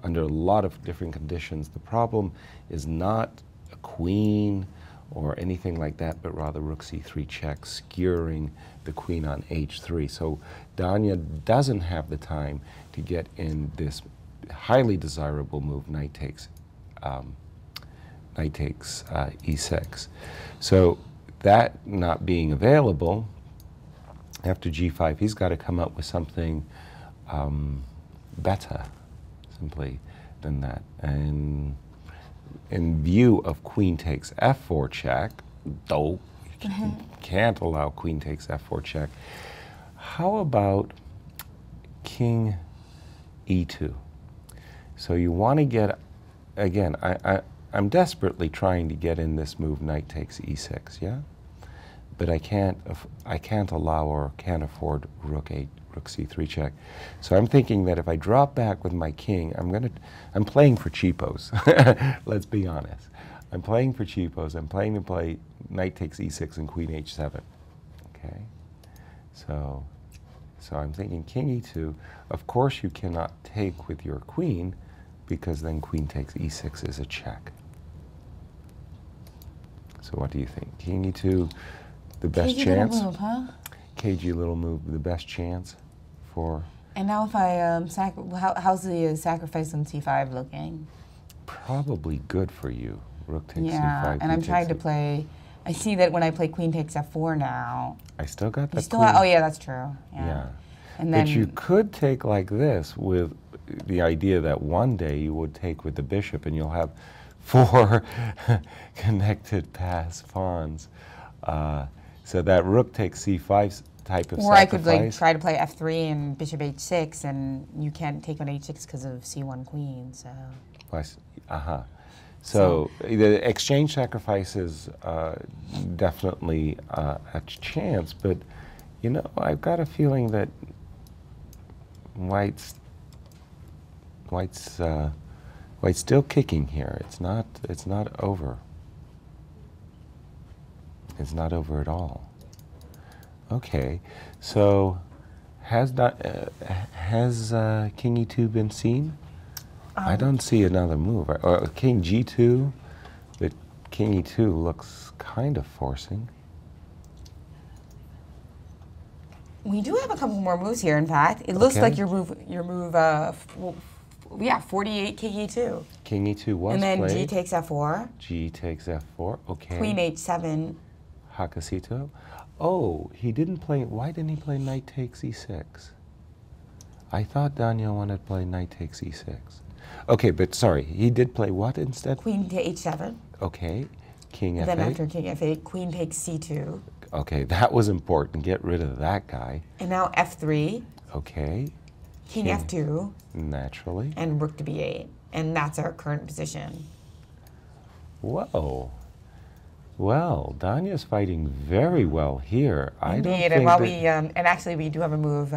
Speaker 2: under a lot of different conditions, the problem is not a queen or anything like that, but rather rook c3 check, skewering the queen on h3. So Danya doesn't have the time to get in this highly desirable move, knight takes e6. So that not being available, after g5, he's got to come up with something better, simply, than that. And in view of queen takes f4 check, though you can't allow queen takes f4 check, how about king e2? So you want to get, again, I'm desperately trying to get in this move knight takes e6, yeah? But I can't allow or can't afford rook c3 check. So I'm thinking that if I drop back with my king, I'm playing for cheapos. Let's be honest. I'm playing for cheapos. I'm playing to play knight takes e6 and queen h7. Okay? So I'm thinking king e2. Of course you cannot take with your queen, because then queen takes e6 is a check. So what do you think? King e2, the best
Speaker 1: KG
Speaker 2: chance?
Speaker 1: little move, huh?
Speaker 2: KG little move, the best chance for?
Speaker 1: And now if I, how's the sacrifice on c5 looking?
Speaker 2: Probably good for you. Rook takes
Speaker 1: Yeah,
Speaker 2: c5.
Speaker 1: and
Speaker 2: queen
Speaker 1: I'm trying to
Speaker 2: takes
Speaker 1: play, I see that when I play queen takes f4 now.
Speaker 2: I still got
Speaker 1: You
Speaker 2: the
Speaker 1: still
Speaker 2: queen.
Speaker 1: have, oh yeah, that's true.
Speaker 2: Yeah.
Speaker 1: And then,
Speaker 2: But you could take like this with the idea that one day you would take with the bishop and you'll have 4 connected pass pawns. So that rook takes c5 type of
Speaker 1: or I could like
Speaker 2: sacrifice.
Speaker 1: try to play f3 and bishop h6, and you can't take on h6 because of c1 queen, so.
Speaker 2: So the exchange sacrifice is definitely a chance, but I've got a feeling that White's still kicking here. It's not over. It's not over at all. Okay, so has king e2 been seen? I don't see another move. Or king g2, but king e2 looks kind of forcing.
Speaker 1: We do have a couple more moves here, in fact. It looks like your move, 48 king e2.
Speaker 2: King e2 was
Speaker 1: And then
Speaker 2: played.
Speaker 1: g takes f4.
Speaker 2: G takes f4, okay.
Speaker 1: Queen h7.
Speaker 2: Hakasito. Oh, he didn't play, why didn't he play knight takes e6? I thought Daniel wanted to play knight takes e6. Okay, but sorry, he did play what instead?
Speaker 1: Queen to h7.
Speaker 2: Okay, king f8.
Speaker 1: Then after king f8, queen takes c2.
Speaker 2: Okay, that was important. Get rid of that guy.
Speaker 1: And now f3,
Speaker 2: Okay,
Speaker 1: king f2,
Speaker 2: naturally.
Speaker 1: and rook to b8. And that's our current position.
Speaker 2: Whoa. Well, Danya's fighting very well here. I don't
Speaker 1: Indeed,
Speaker 2: think
Speaker 1: and while
Speaker 2: that-
Speaker 1: we, and actually we do have a move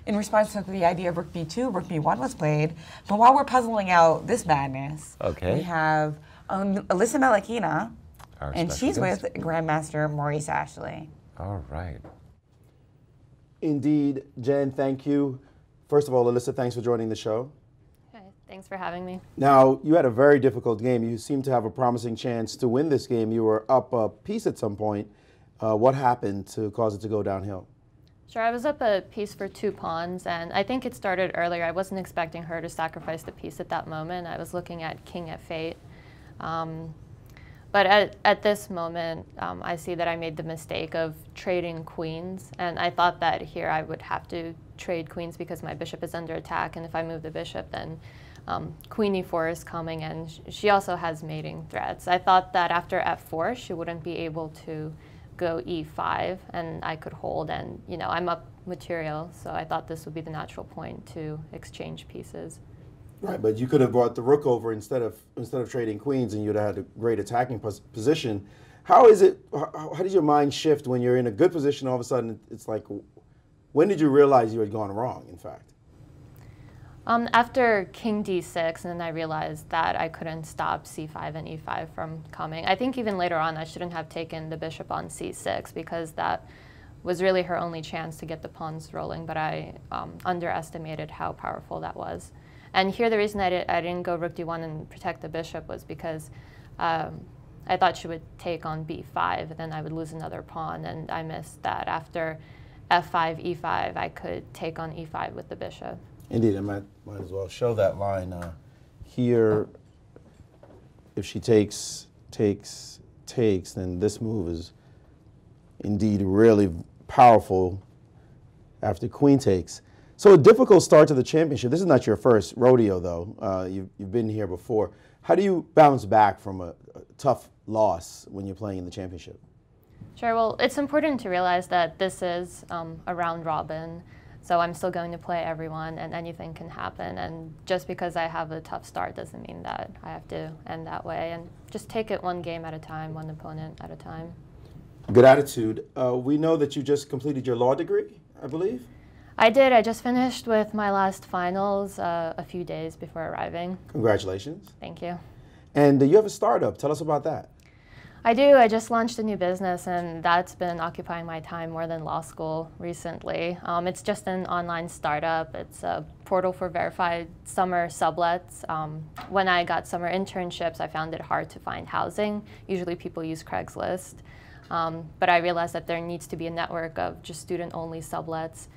Speaker 1: in response to the idea of rook b2, rook b1 was played. But while we're puzzling out this madness,
Speaker 2: Okay.
Speaker 1: we have Alyssa Malakina,
Speaker 2: Our
Speaker 1: and
Speaker 2: special
Speaker 1: she's
Speaker 2: guest.
Speaker 1: with Grandmaster Maurice Ashley.
Speaker 2: All right.
Speaker 3: Indeed, Jen, thank you. First of all, Alyssa, thanks for joining the show.
Speaker 7: Thanks for having me.
Speaker 3: Now, you had a very difficult game. You seem to have a promising chance to win this game. You were up a piece at some point. What happened to cause it to go downhill?
Speaker 7: Sure, I was up a piece for 2 pawns, and I think it started earlier. I wasn't expecting her to sacrifice the piece at that moment. I was looking at king f8. But at this moment, I see that I made the mistake of trading queens, and I thought that here I would have to trade queens because my bishop is under attack, and if I move the bishop, then queen e4 is coming, and she also has mating threats. I thought that after f4, she wouldn't be able to go e5, and I could hold, and I'm up material, so I thought this would be the natural point to exchange pieces.
Speaker 3: Right, but you could have brought the rook over instead of trading queens, and you'd have had a great attacking position. How is it? How does your mind shift when you're in a good position? All of a sudden, it's like, when did you realize you had gone wrong? In fact,
Speaker 7: after king d6, and then I realized that I couldn't stop c5 and e5 from coming. I think even later on, I shouldn't have taken the bishop on c6 because that was really her only chance to get the pawns rolling. But I underestimated how powerful that was. And here the reason I didn't go rook d1 and protect the bishop was because I thought she would take on b5, and then I would lose another pawn, and I missed that after f5, e5, I could take on e5 with the bishop.
Speaker 3: Indeed, I might as well show that line here. If she takes, then this move is indeed really powerful after queen takes. So a difficult start to the championship. This is not your first rodeo, though. You've been here before. How do you bounce back from a tough loss when you're playing in the championship?
Speaker 7: Sure. Well, it's important to realize that this is a round robin, so I'm still going to play everyone, and anything can happen. And just because I have a tough start doesn't mean that I have to end that way. And just take it one game at a time, one opponent at a time.
Speaker 3: Good attitude. We know that you just completed your law degree, I believe.
Speaker 7: I did. I just finished with my last finals a few days before arriving.
Speaker 3: Congratulations.
Speaker 7: Thank you.
Speaker 3: And you have a startup. Tell us about that.
Speaker 7: I do. I just launched a new business, and that's been occupying my time more than law school recently. It's just an online startup. It's a portal for verified summer sublets. When I got summer internships, I found it hard to find housing. Usually people use Craigslist. But I realized that there needs to be a network of just student-only sublets.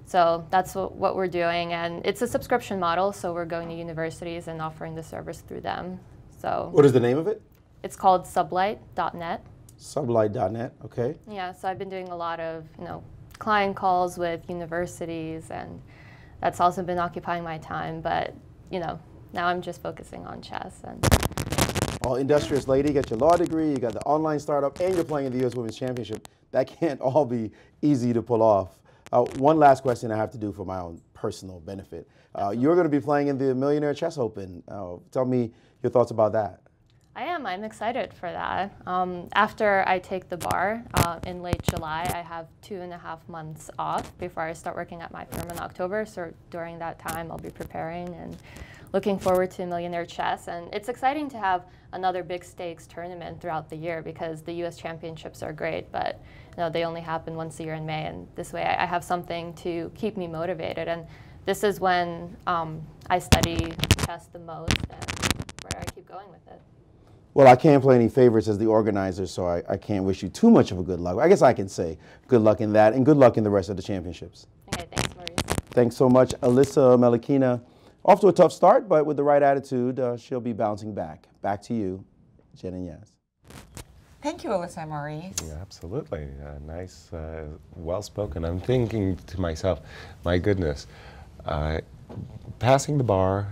Speaker 7: So that's what we're doing, and it's a subscription model, so we're going to universities and offering the service through them. So
Speaker 3: what is the name of it?
Speaker 7: It's called sublight.net.
Speaker 3: Sublight.net, okay.
Speaker 7: Yeah, so I've been doing a lot of client calls with universities, and that's also been occupying my time, but now I'm just focusing on chess. And
Speaker 3: all industrious lady, you got your law degree, you got the online startup, and you're playing in the U.S. Women's Championship. That can't all be easy to pull off. One last question I have to do for my own personal benefit. You're going to be playing in the Millionaire Chess Open. Tell me your thoughts about that.
Speaker 7: I am. I'm excited for that. After I take the bar in late July, I have 2.5 months off before I start working at my firm in October. So during that time, I'll be preparing and looking forward to Millionaire Chess. And it's exciting to have another big stakes tournament throughout the year because the U.S. championships are great, but they only happen once a year in May. And this way I have something to keep me motivated. And this is when I study chess the most and where I keep going with it.
Speaker 3: Well, I can't play any favorites as the organizer, so I can't wish you too much of a good luck. I guess I can say good luck in that, and good luck in the rest of the championships.
Speaker 7: Okay, thanks, Maurice.
Speaker 3: Thanks so much, Alyssa Melikina. Off to a tough start, but with the right attitude, she'll be bouncing back. Back to you, Jen and Yaz.
Speaker 1: Thank you, Alyssa and Maurice.
Speaker 2: Yeah, absolutely. Nice, well-spoken. I'm thinking to myself, my goodness, passing the bar,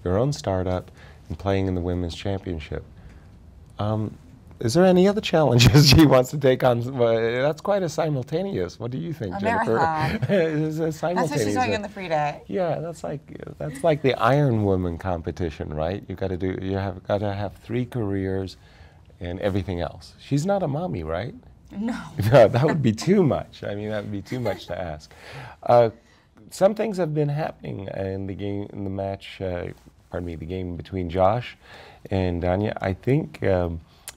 Speaker 2: your own startup, and playing in the Women's Championship. Is there any other challenges she wants to take on? That's quite a simultaneous. What do you think, Jennifer?
Speaker 1: That's what she's doing in the free day.
Speaker 2: Yeah, that's like the Iron Woman competition, right? You got to have 3 careers and everything else. She's not a mommy, right?
Speaker 1: No.
Speaker 2: No, that would be too much. I mean, that would be too much to ask. Some things have been happening in the game between Josh and Danya. I think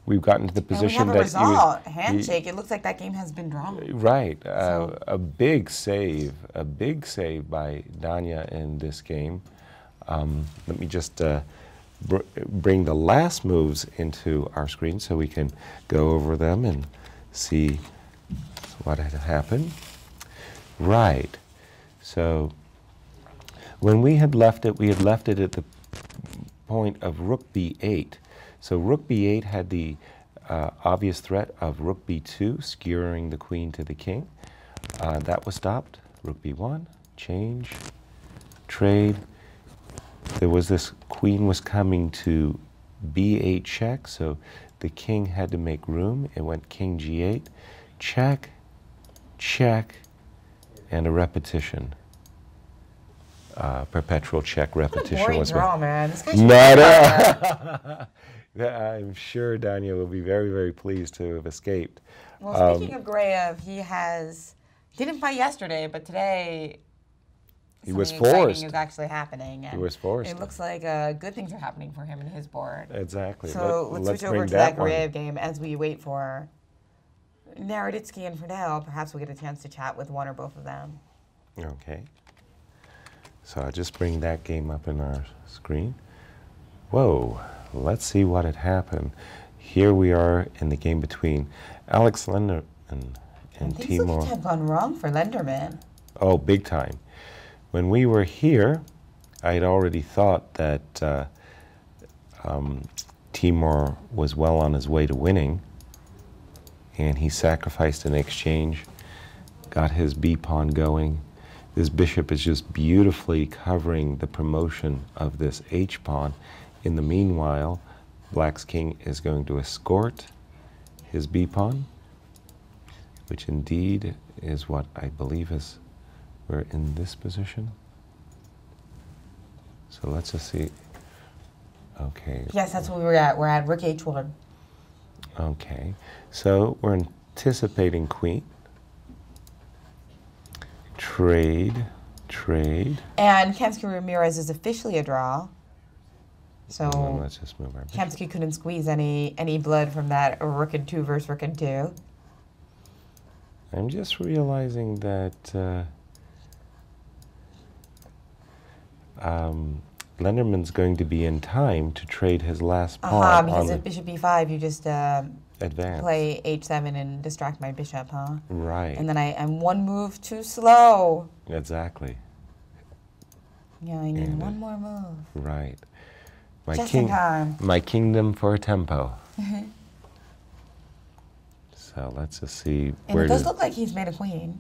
Speaker 2: we've gotten to the position
Speaker 1: that we have a result, handshake. It looks like that game has been drawn.
Speaker 2: Right, a big save by Danya in this game. Let me just bring the last moves into our screen so we can go over them and see what had happened. Right. So when we had left it at the point of rook b8. So rook b8 had the obvious threat of rook b2, skewering the queen to the king. That was stopped. Rook b1, change, trade. There was this queen was coming to b8 check, so the king had to make room. It went king g8, check, check, and a repetition. Perpetual check repetition was
Speaker 1: draw, man. This guy
Speaker 2: not. I'm sure Daniel will be very, very pleased to have escaped.
Speaker 1: Well, speaking of Goreev, he didn't fight yesterday, but today
Speaker 2: he was
Speaker 1: something exciting
Speaker 2: forced.
Speaker 1: Is actually happening.
Speaker 2: He was forced.
Speaker 1: It looks like good things are happening for him and his board.
Speaker 2: Exactly.
Speaker 1: So let's switch over to that Goreev game as we wait for Naroditsky and Friedel. Perhaps we'll get a chance to chat with one or both of them.
Speaker 2: Okay. So I'll just bring that game up in our screen. Whoa, let's see what had happened. Here we are in the game between Alex Lenderman and
Speaker 1: things
Speaker 2: Timur.
Speaker 1: look to have gone wrong for Lenderman.
Speaker 2: Oh, big time. When we were here, I had already thought that Timur was well on his way to winning, and he sacrificed an exchange, got his b-pawn going. This bishop is just beautifully covering the promotion of this h-pawn. In the meanwhile, Black's king is going to escort his b-pawn, which indeed is what I believe is, we're in this position. So let's just see. Okay.
Speaker 1: Yes, that's where we were at. We're at rook h1.
Speaker 2: Okay. So we're anticipating queen. Trade, trade.
Speaker 1: And Kamsky Ramirez is officially a draw. So
Speaker 2: let's just move our bishop.
Speaker 1: Kamsky couldn't squeeze any blood from that rook and 2 versus rook and 2.
Speaker 2: I'm just realizing that Lenderman's going to be in time to trade his last pawn.
Speaker 1: Because at bishop e5, you just
Speaker 2: advance.
Speaker 1: Play h7 and distract my bishop, huh?
Speaker 2: Right.
Speaker 1: And then I'm one move too slow.
Speaker 2: Exactly.
Speaker 1: Yeah, I need one more move.
Speaker 2: Right.
Speaker 1: Just in time.
Speaker 2: My kingdom for a tempo. So let's just see.
Speaker 1: And it does look like he's made a queen.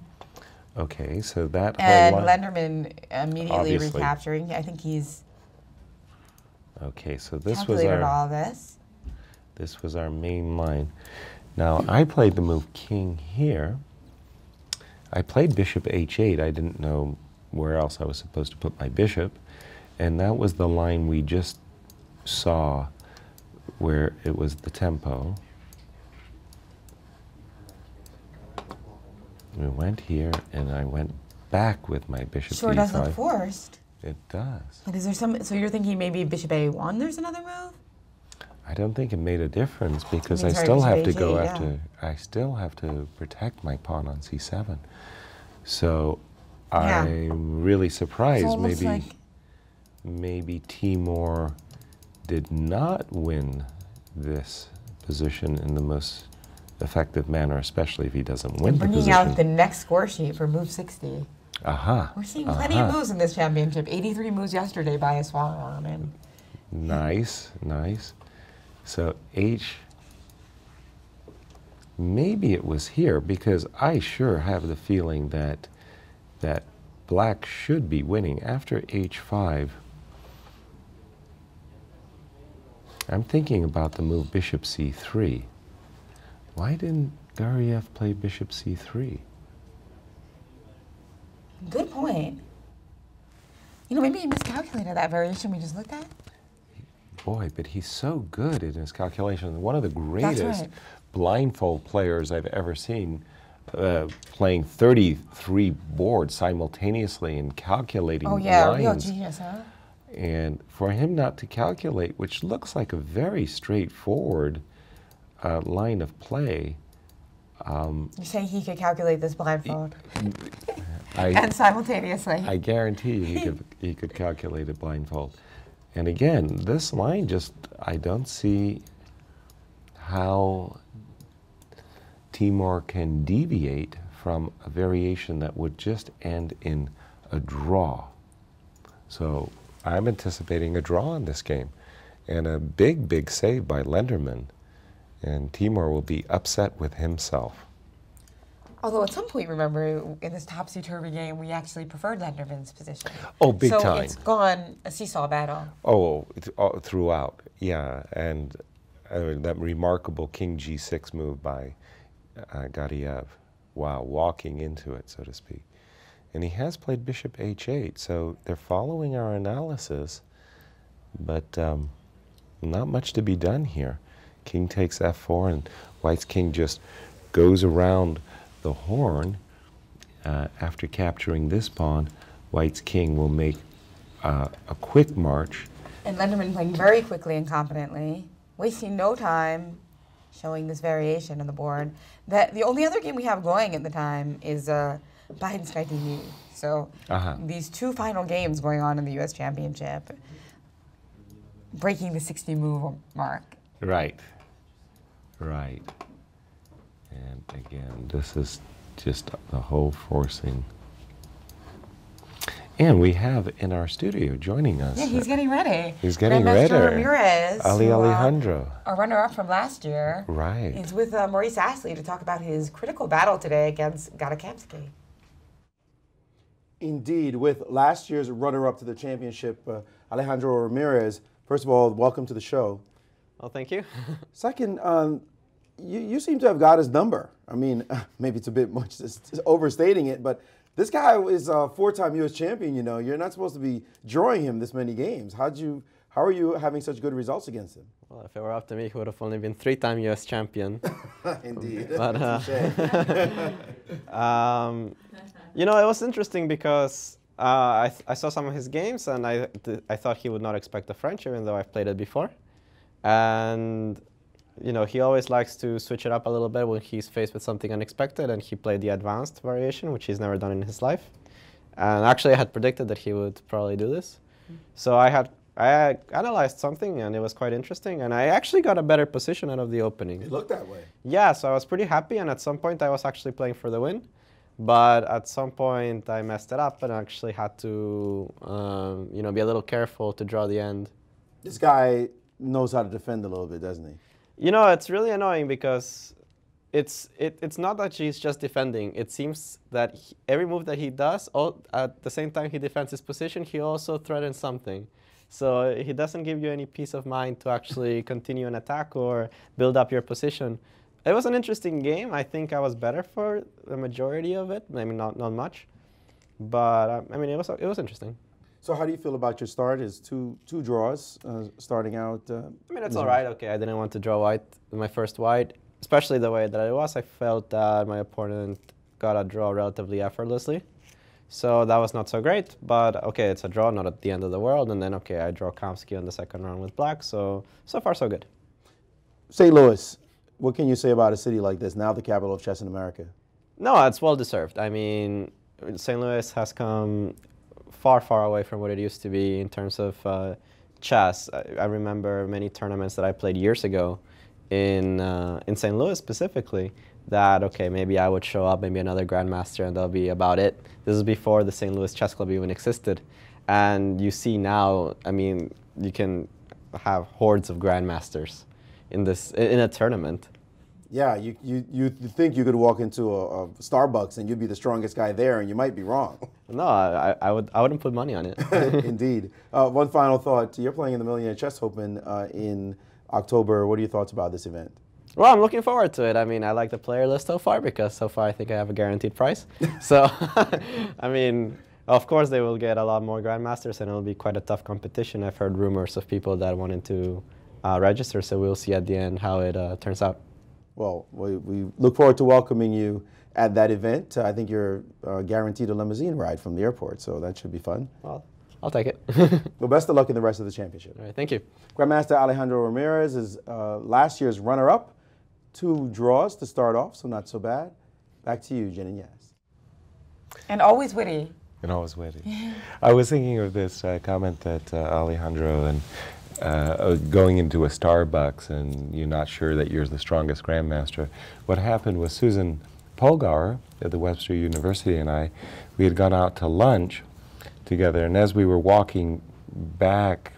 Speaker 2: Okay, so that
Speaker 1: and
Speaker 2: whole line.
Speaker 1: Lenderman immediately recapturing. I think he's
Speaker 2: okay, so this was
Speaker 1: calculated all this.
Speaker 2: This was our main line. Now I played the move king here. I played bishop h8. I didn't know where else I was supposed to put my bishop, and that was the line we just saw where it was the tempo. We went here, and I went back with my bishop
Speaker 1: Sure
Speaker 2: d5.
Speaker 1: does look forced.
Speaker 2: It does.
Speaker 1: But is there so you're thinking maybe bishop a1 there's another move?
Speaker 2: I don't think it made a difference because
Speaker 1: I mean,
Speaker 2: I still have to
Speaker 1: bishop
Speaker 2: go
Speaker 1: a8,
Speaker 2: after, I still have to protect my pawn on c7. So I'm really surprised
Speaker 1: so
Speaker 2: maybe Timur did not win this position in the most effective manner, especially if he doesn't win the position.
Speaker 1: Bringing out the next score sheet for move 60. We're seeing plenty of moves in this championship. 83 moves yesterday by Isfahan. And
Speaker 2: nice, nice. So maybe it was here because I sure have the feeling that Black should be winning. After h5, I'm thinking about the move bishop c3. Why didn't Goreev play bishop c3?
Speaker 1: Good point. You know, maybe he miscalculated that variation we just looked at.
Speaker 2: Boy, but he's so good in his calculations. One of the greatest blindfold players I've ever seen, playing 33 boards simultaneously and calculating lines.
Speaker 1: Real genius, huh?
Speaker 2: And for him not to calculate, which looks like a very straightforward line of play,
Speaker 1: You're saying he could calculate this blindfold
Speaker 2: I,
Speaker 1: and simultaneously.
Speaker 2: I guarantee he could calculate it blindfold. And again, this line just, I don't see how Timur can deviate from a variation that would just end in a draw. So I'm anticipating a draw in this game and a big, big save by Lenderman. And Timur will be upset with himself.
Speaker 1: Although at some point, remember, in this topsy-turvy game, we actually preferred Lenderman's position.
Speaker 2: Oh, big
Speaker 1: so
Speaker 2: time.
Speaker 1: So it's gone a seesaw battle.
Speaker 2: Oh, throughout, yeah. And that remarkable King G6 move by Gadiev. Wow, walking into it, so to speak. And he has played Bishop H8, so they're following our analysis, but not much to be done here. King takes F4, and White's king just goes around the horn. After capturing this pawn, White's king will make a quick march.
Speaker 1: And Lenderman playing very quickly and confidently, wasting no time, showing this variation on the board. The only other game we have going at the time is Biden's TV. So these two final games going on in the U.S. Championship, breaking the 60 move mark.
Speaker 2: Right. Right. And again, this is just the whole forcing. And we have in our studio joining us.
Speaker 1: Yeah, he's getting ready.
Speaker 2: He's getting ready.
Speaker 1: Ramirez,
Speaker 2: Ali Alejandro.
Speaker 1: A runner-up from last year.
Speaker 2: Right.
Speaker 1: He's with Maurice Astley to talk about his critical battle today against Gadikevsky.
Speaker 3: Indeed, with last year's runner-up to the championship, Alejandro Ramirez. First of all, welcome to the show.
Speaker 8: Well, thank you.
Speaker 3: Second, you seem to have got his number. I mean, maybe it's a bit much, it's overstating it, but this guy is a four-time U.S. champion. You know, you're not supposed to be drawing him this many games. How are you having such good results against him?
Speaker 8: Well, if it were up to me, he would have only been three-time U.S. champion.
Speaker 3: Indeed.
Speaker 8: But you know, it was interesting because I saw some of his games, and I thought he would not expect the French, even though I've played it before. And you know, he always likes to switch it up a little bit when he's faced with something unexpected, and he played the advanced variation, which he's never done in his life. And actually, I had predicted that he would probably do this. So I analyzed something, and it was quite interesting, and I actually got a better position out of the opening.
Speaker 3: It looked that way.
Speaker 8: Yeah, so I was pretty happy, and at some point I was actually playing for the win. But at some point I messed it up and actually had to you know, be a little careful to draw the end.
Speaker 3: This guy knows how to defend a little bit, doesn't he?
Speaker 8: You know, it's really annoying because it's not that he's just defending. It seems that every move that he does, at the same time he defends his position, he also threatens something. So he doesn't give you any peace of mind to actually continue an attack or build up your position. It was an interesting game. I think I was better for the majority of it. Maybe not much, but I mean, it was interesting.
Speaker 3: So how do you feel about your start? Is two draws starting out?
Speaker 8: I mean, it's all right. Okay, I didn't want to draw white, my first white, especially the way that it was. I felt that my opponent got a draw relatively effortlessly. So that was not so great, but okay, it's a draw, not at the end of the world. And then, okay, I draw Kamsky on the second round with black. So far, so good.
Speaker 3: St. Louis, what can you say about a city like this, now the capital of chess in America?
Speaker 8: No, it's well deserved. I mean, St. Louis has come far away from what it used to be in terms of chess. I remember many tournaments that I played years ago in St. Louis specifically that, okay, maybe I would show up, maybe another grandmaster, and that'll be about it. This is before the St. Louis Chess Club even existed. And you see now, I mean, you can have hordes of grandmasters in a tournament.
Speaker 3: Yeah, you think you could walk into a Starbucks and you'd be the strongest guy there, and you might be wrong.
Speaker 8: No, I wouldn't put money on it.
Speaker 3: Indeed. One final thought. You're playing in the Millionaire Chess Open in October. What are your thoughts about this event?
Speaker 8: Well, I'm looking forward to it. I mean, I like the player list so far because so far I think I have a guaranteed price. So, I mean, of course they will get a lot more grandmasters and it'll be quite a tough competition. I've heard rumors of people that wanted to register, so we'll see at the end how it turns out. Well,
Speaker 3: we look forward to welcoming you at that event. I think you're guaranteed a limousine ride from the airport, so that should be fun.
Speaker 8: Well, I'll take it.
Speaker 3: Well, best of luck in the rest of the championship.
Speaker 8: All right, thank you.
Speaker 3: Grandmaster Alejandro Ramirez is last year's runner-up 2 draws to start off, so not so bad. Back to you, Jen and Yas.
Speaker 1: And always witty.
Speaker 2: And always witty. I was thinking of this comment that Alejandro and going into a Starbucks and you're not sure that you're the strongest grandmaster. What happened was Susan Polgar at the Webster University and I, we had gone out to lunch together, and as we were walking back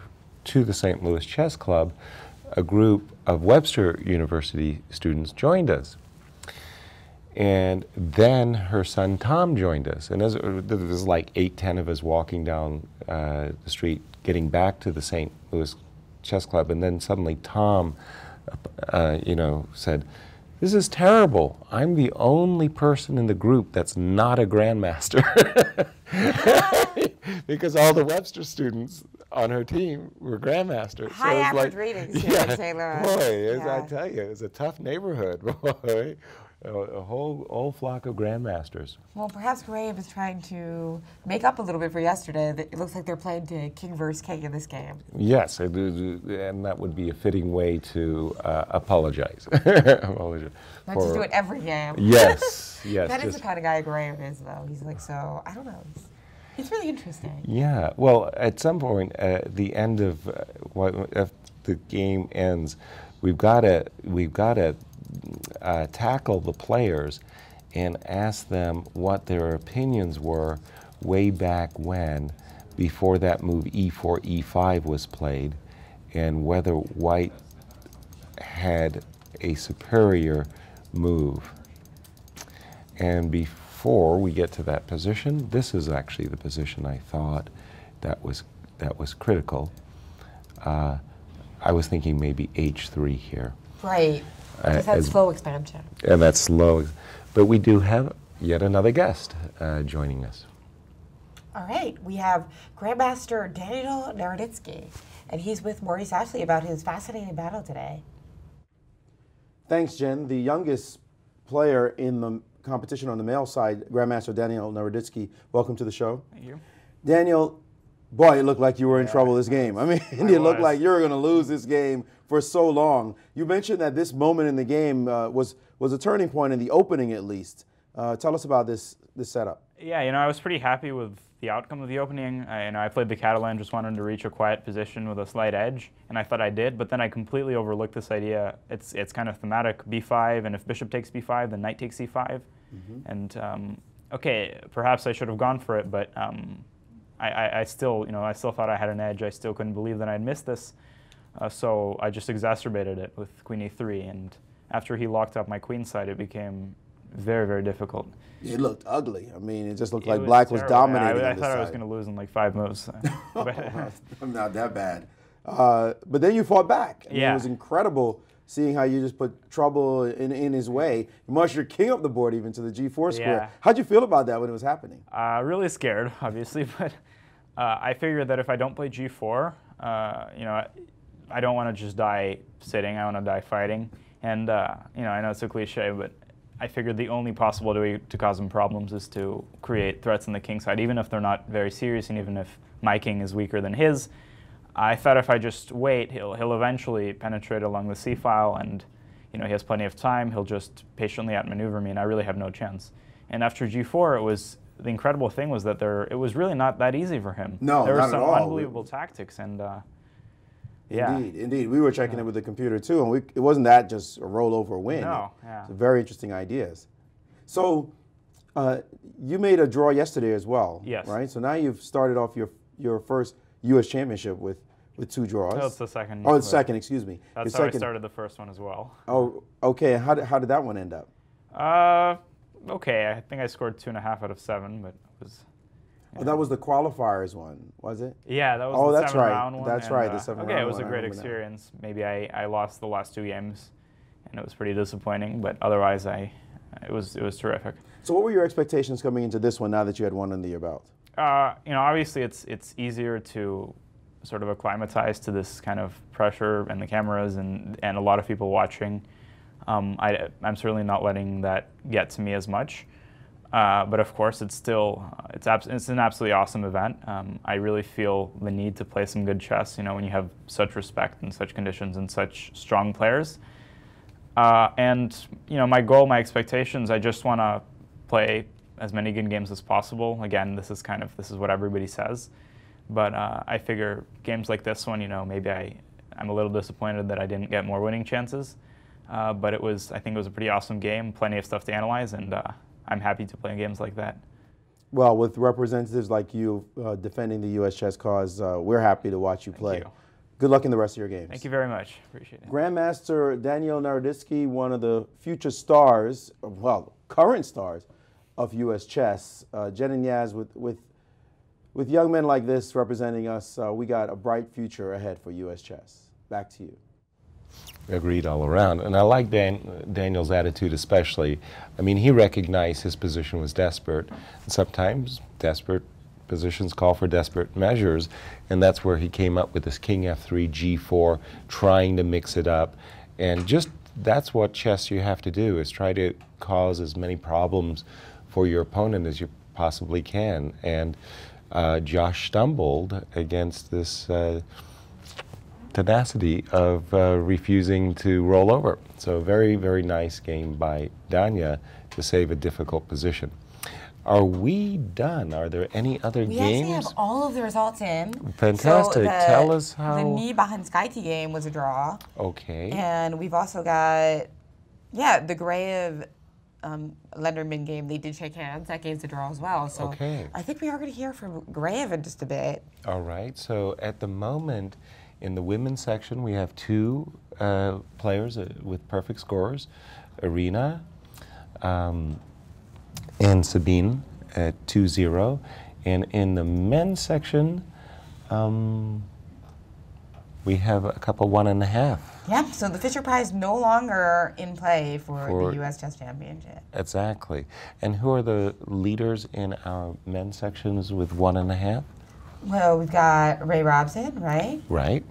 Speaker 2: to the St. Louis Chess Club, a group of Webster University students joined us. And then her son Tom joined us, and as there was like 8, 10 of us walking down the street, getting back to the St. Louis Chess Club, and then suddenly Tom, said, "This is terrible. I'm the only person in the group that's not a grandmaster," because all the Webster students on her team were grandmasters.
Speaker 1: High
Speaker 2: it was
Speaker 1: average ratings here in St. Louis.
Speaker 2: Boy, I tell you, it's a tough neighborhood, boy. A whole flock of grandmasters.
Speaker 1: Well, perhaps Graham is trying to make up a little bit for yesterday. It looks like they're playing to king versus king in this game.
Speaker 2: Yes, and that would be a fitting way to apologize. Apologize
Speaker 1: Not to do it every game.
Speaker 2: Yes, yes.
Speaker 1: That is the kind of guy Graham is, though. He's like, so, I don't know. He's really interesting.
Speaker 2: Yeah, well, at some point, at the end of if the game ends, we've got to tackle the players and ask them what their opinions were way back when, before that move e4, e5 was played, and whether white had a superior move. And before we get to that position, this is actually the position I thought that was critical. I was thinking maybe h3 here.
Speaker 1: Right. Because that's slow expansion.
Speaker 2: And that's slow. But we do have yet another guest joining us.
Speaker 1: All right. We have Grandmaster Daniel Naroditsky, and he's with Maurice Ashley about his fascinating battle today.
Speaker 3: Thanks, Jen. The youngest player in the competition on the male side, Grandmaster Daniel Naroditsky, welcome to the show.
Speaker 9: Thank you.
Speaker 3: Daniel, boy, it looked like you were in trouble this game. I mean, it looked like you were going to lose this game for so long. You mentioned that this moment in the game was a turning point in the opening, at least. Tell us about this setup.
Speaker 9: Yeah, I was pretty happy with the outcome of the opening. I played the Catalan, just wanted to reach a quiet position with a slight edge, and I thought I did, but then I completely overlooked this idea. It's kind of thematic, b5, and if bishop takes b5, then knight takes c5. And okay, perhaps I should have gone for it, but I still thought I had an edge. I still couldn't believe that I'd missed this. So I just exacerbated it with queen e3, and after he locked up my queen side, it became very, very difficult.
Speaker 3: It looked ugly. I mean, it just looked like black was dominating.
Speaker 9: I thought I was going to lose in like 5 moves.
Speaker 3: I'm not that bad. But then you fought back. I mean, it was incredible seeing how you just put trouble in his way. You marched your king up the board even to the g4 square. How'd you feel about that when it was happening?
Speaker 9: Really scared, obviously, but I figured that if I don't play g4, I don't want to just die sitting. I want to die fighting. And I know it's a cliche, but I figured the only possible way to cause him problems is to create threats on the king side, even if they're not very serious, and even if my king is weaker than his. I thought if I just wait, he'll eventually penetrate along the c file, and he has plenty of time. He'll just patiently outmaneuver me, and I really have no chance. And after g4, the incredible thing was that it was really not that easy for him.
Speaker 3: No,
Speaker 9: there were
Speaker 3: not
Speaker 9: some
Speaker 3: at all.
Speaker 9: Unbelievable tactics, and yeah.
Speaker 3: Indeed. We were checking it with the computer too, and it wasn't that just a rollover win.
Speaker 9: No, yeah.
Speaker 3: Very interesting ideas. So you made a draw yesterday as well.
Speaker 9: Yes.
Speaker 3: Right. So now you've started off your first U.S. championship with 2 draws.
Speaker 9: No, it's the second.
Speaker 3: Oh, the second. Excuse me.
Speaker 9: That's how I started the first one as well.
Speaker 3: Oh, okay. How did that one end up?
Speaker 9: Okay. I think I scored 2.5 out of 7, but it was.
Speaker 3: Oh, that was the qualifiers one, was it?
Speaker 9: Yeah, that was the 7-round one.
Speaker 3: That's right, the 7-round one.
Speaker 9: Okay, it was a great experience. Maybe I lost the last 2 games, and it was pretty disappointing, but otherwise it was terrific.
Speaker 3: So what were your expectations coming into this one now that you had one under your belt?
Speaker 9: Obviously it's easier to sort of acclimatize to this kind of pressure and the cameras and a lot of people watching. I'm certainly not letting that get to me as much. But of course, it's an absolutely awesome event. I really feel the need to play some good chess. When you have such respect and such conditions and such strong players, And you know, my goal, my expectations, I just want to play as many good games as possible. Again, this is what everybody says, but I figure games like this one, you know, maybe I'm a little disappointed that I didn't get more winning chances, but I think it was a pretty awesome game, plenty of stuff to analyze, and I'm happy to play games like that.
Speaker 3: Well, with representatives like you defending the U.S. chess cause, we're happy to watch you play.
Speaker 9: Thank you.
Speaker 3: Good luck in the rest of your games.
Speaker 9: Thank you very much. Appreciate it.
Speaker 3: Grandmaster Daniel Naroditsky, one of the future stars, well, current stars of U.S. chess. Jen and Yaz, with young men like this representing us, we got a bright future ahead for U.S. chess. Back to you.
Speaker 2: Agreed all around. And I like Daniel's attitude especially. I mean, he recognized his position was desperate. And sometimes desperate positions call for desperate measures, and that's where he came up with this King F3, G4, trying to mix it up. And just that's what chess you have to do, is try to cause as many problems for your opponent as you possibly can. And Josh stumbled against this tenacity of refusing to roll over. So very, very nice game by Danya to save a difficult position. Are we done? Are there any other games?
Speaker 1: We actually have all of the results in.
Speaker 2: Fantastic.
Speaker 1: So
Speaker 2: Tell us how.
Speaker 1: The Niebachen-Skyty game was a draw.
Speaker 2: Okay.
Speaker 1: And we've also got, the Graev Lenderman game. They did shake hands. That game's a draw as well. So
Speaker 2: okay.
Speaker 1: I think we are going to hear from Graev in just a bit.
Speaker 2: All right. So at the moment, in the women's section, we have two players with perfect scores, Irina and Sabine at 2-0. And in the men's section, we have a couple 1.5.
Speaker 1: Yeah, so the Fisher Prize no longer in play for the U.S. Chess Championship.
Speaker 2: Exactly. And who are the leaders in our men's sections with 1.5?
Speaker 1: Well, we've got Ray Robson, right?
Speaker 2: Right.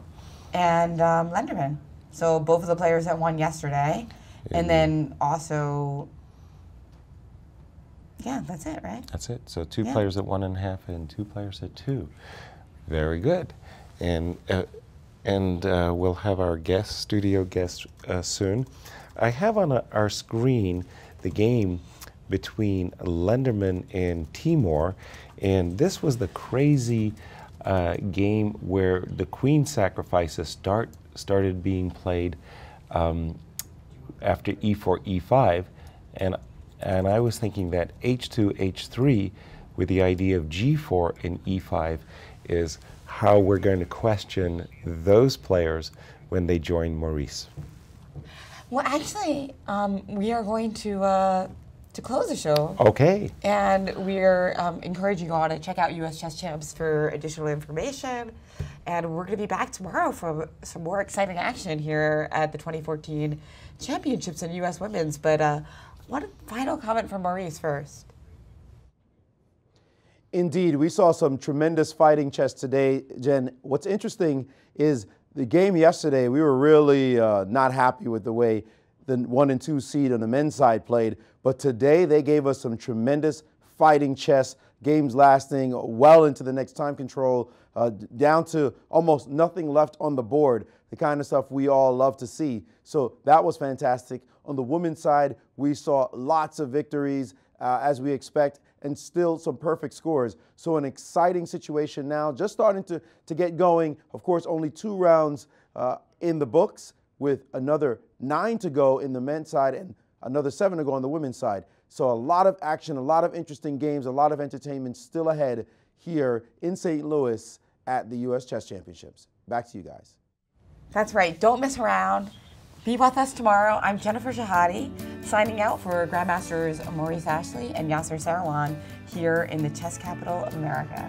Speaker 1: And Lenderman. So both of the players that won yesterday. And then also, that's it, right?
Speaker 2: That's it. So two players at 1.5 and two players at 2. Very good. And we'll have our studio guest soon. I have on our screen the game between Lenderman and Timur, and this was the crazy game where the queen sacrifices started being played after e4, e5, and I was thinking that h2, h3 with the idea of g4 and e5 is how we're going to question those players when they join Maurice.
Speaker 1: Well, actually, we are going to close the show.
Speaker 2: Okay.
Speaker 1: And we're encouraging you all to check out US Chess Champs for additional information. And we're going to be back tomorrow for some more exciting action here at the 2014 Championships in US Women's. But one final comment from Maurice first.
Speaker 3: Indeed, we saw some tremendous fighting chess today, Jen. What's interesting is the game yesterday, we were really not happy with the way the 1 and 2 seed on the men's side played. But today they gave us some tremendous fighting chess, games lasting well into the next time control, down to almost nothing left on the board, the kind of stuff we all love to see. So that was fantastic. On the women's side, we saw lots of victories as we expect, and still some perfect scores. So an exciting situation now, just starting to get going. Of course, only 2 rounds in the books, with another 9 to go in the men's side and another 7 to go on the women's side. So a lot of action, a lot of interesting games, a lot of entertainment still ahead here in St. Louis at the U.S. Chess Championships. Back to you guys.
Speaker 1: That's right. Don't miss around. Be with us tomorrow. I'm Jennifer Shahade, signing out for Grandmasters Maurice Ashley and Yasser Seirawan here in the chess capital of America.